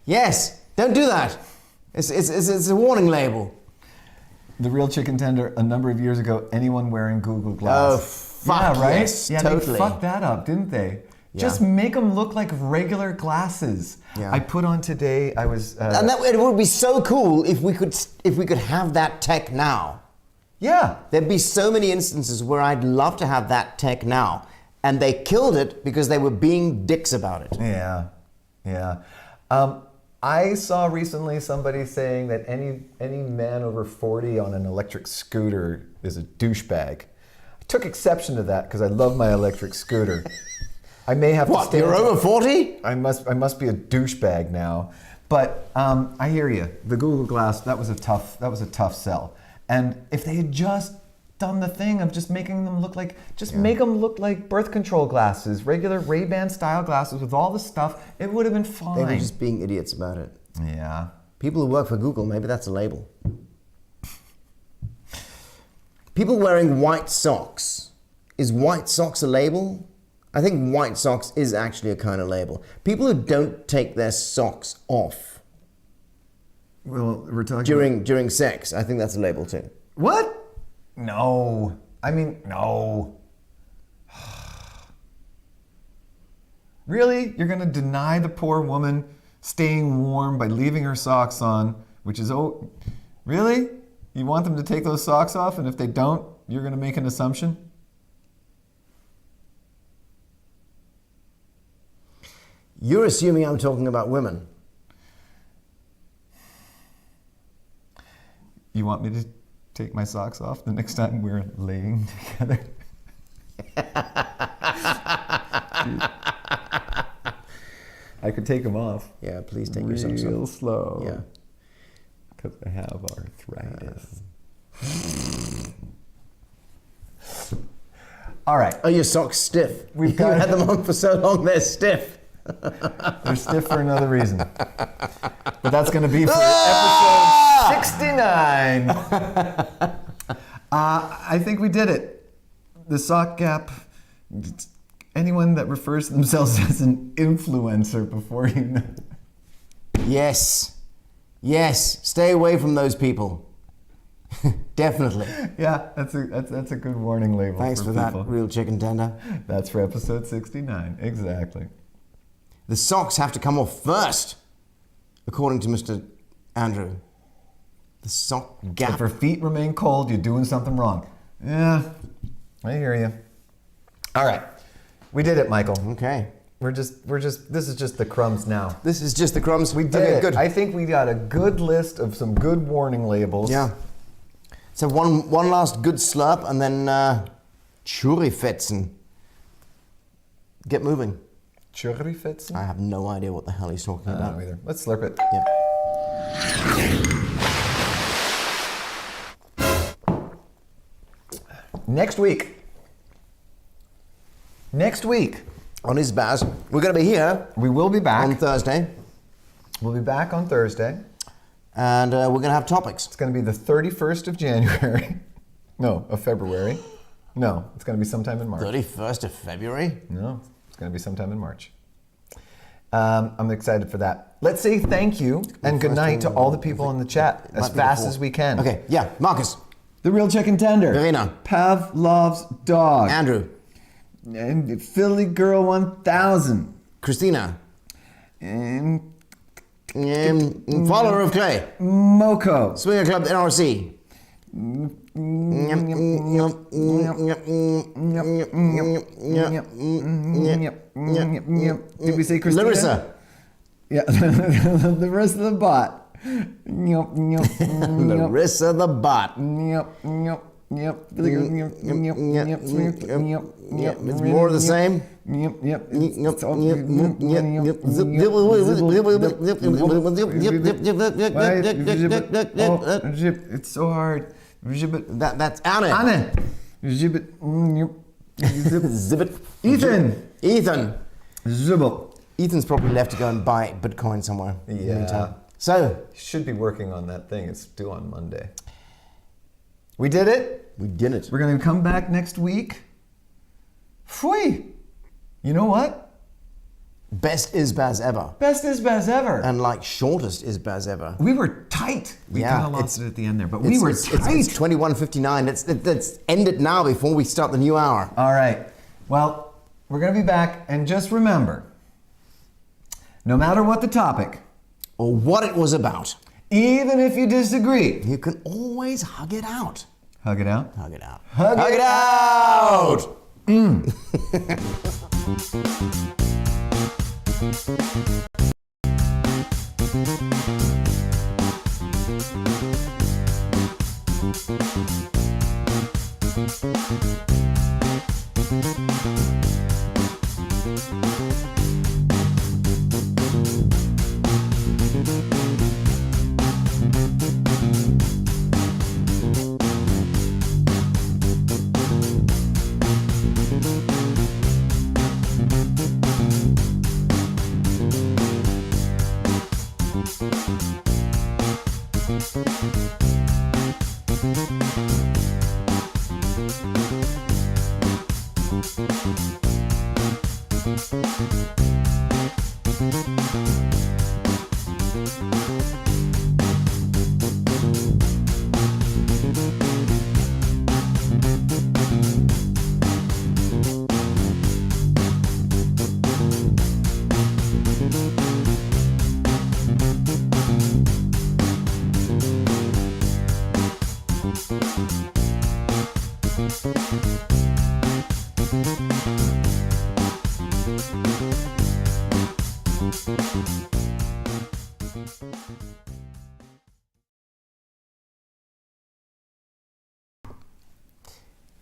Yes, don't do that. It's a warning label. The Real Chicken Tender, a number of years ago, anyone wearing Google Glass. Oh, fuck yeah, right? yes, yeah, totally. They fucked that up, didn't they? Just make them look like regular glasses. Yeah. I put on today, I was... and it would be so cool if we could have that tech now. Yeah. There'd be so many instances where I'd love to have that tech now. And they killed it because they were being dicks about it. Yeah, yeah. I saw recently somebody saying that any man over 40 on an electric scooter is a douchebag. I took exception to that because I love my electric scooter. I may have to stand... You're over 40? I must be a douchebag now. But I hear you. The Google Glass, that was a tough sell. And if they had just done the thing of just making them look like, make them look like birth control glasses, regular Ray-Ban style glasses with all the stuff, it would have been fine. They were just being idiots about it. Yeah. People who work for Google, maybe that's a label. People wearing white socks. Is white socks a label? I think white socks is actually a kind of label. People who don't take their socks off Well, we're talking during sex, I think that's a label too. What? No. I mean, no. Really? You're going to deny the poor woman staying warm by leaving her socks on, which is... Oh, really? You want them to take those socks off, and if they don't, you're going to make an assumption? You're assuming I'm talking about women. You want me to take my socks off the next time we're laying together? I could take them off. Yeah, please take your socks off. Real slow. Yeah. Because I have arthritis. All right. Oh, your socks stiff. We've got- You had them on for so long, they're stiff. They're stiff for another reason. But that's going to be for episode 69. I think we did it. The sock gap. Anyone that refers to themselves as an influencer before you know. Yes. Yes. Stay away from those people. Definitely. Yeah, that's a good warning label. Thanks for people. that, real chicken tender. That's for episode 69. Exactly. The socks have to come off first, according to Mr. Andrew. The sock gap. If your feet remain cold, you're doing something wrong. Yeah, I hear you. All right, we did it, Michael. Okay. This is just the crumbs now. This is just the crumbs. We did it. Good. I think we got a good list of some good warning labels. Yeah. So one last good slurp and then Churifetzen. Get moving. Churifetzen? I have no idea what the hell he's talking I about. don't either. Let's slurp it. Yeah. Next week, On his Baz, we're going to be here we will be back. on Thursday, We'll be back on Thursday. and we're going to have topics. It's going to be the 31st of January. No, of February. No, it's going to be sometime in March. 31st of February? No, it's going to be sometime in March. I'm excited for that. Let's say thank you and good night to all the people in the chat as fast as we can. Okay, yeah. Marcus. The Real Chicken Tender. Verena. Pavlov's Dog. Andrew. And Philly Girl 1000. Christina. And Follower of Clay. Moco. Swinger Club NRC. Did we say Christina? Larissa. Yeah, the rest of the bot. Larissa the bot. It's more of the same. It's so hard. That's Anna. Anne. Zibbit. Ethan. Zibbit. Ethan's probably left to go and buy Bitcoin somewhere. in the Yeah. meantime. So, Should be working on that thing. It's due on Monday. We did it. we did it. We're going to come back next week. Phui. You know what? Best Isbaz ever. Best Isbaz ever. And like shortest Isbaz ever. We were tight. We Yeah, kind of lost it at the end there, but we It's- were it's, tight. It's 21:59. Let's end it now before we start the new hour. All right. Well, We're going to be back, and just remember, no matter what the topic, or what it was about, even if you disagree, you can always hug it out. hug it out. Hug it out. Hug Hug it it out!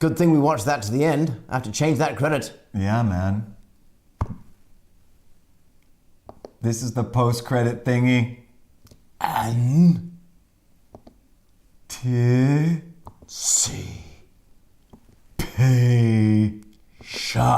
Good thing we watched that to the end. I have to change that credit. Yeah, man. This is the post-credit thingy. And T. see. P. Shut.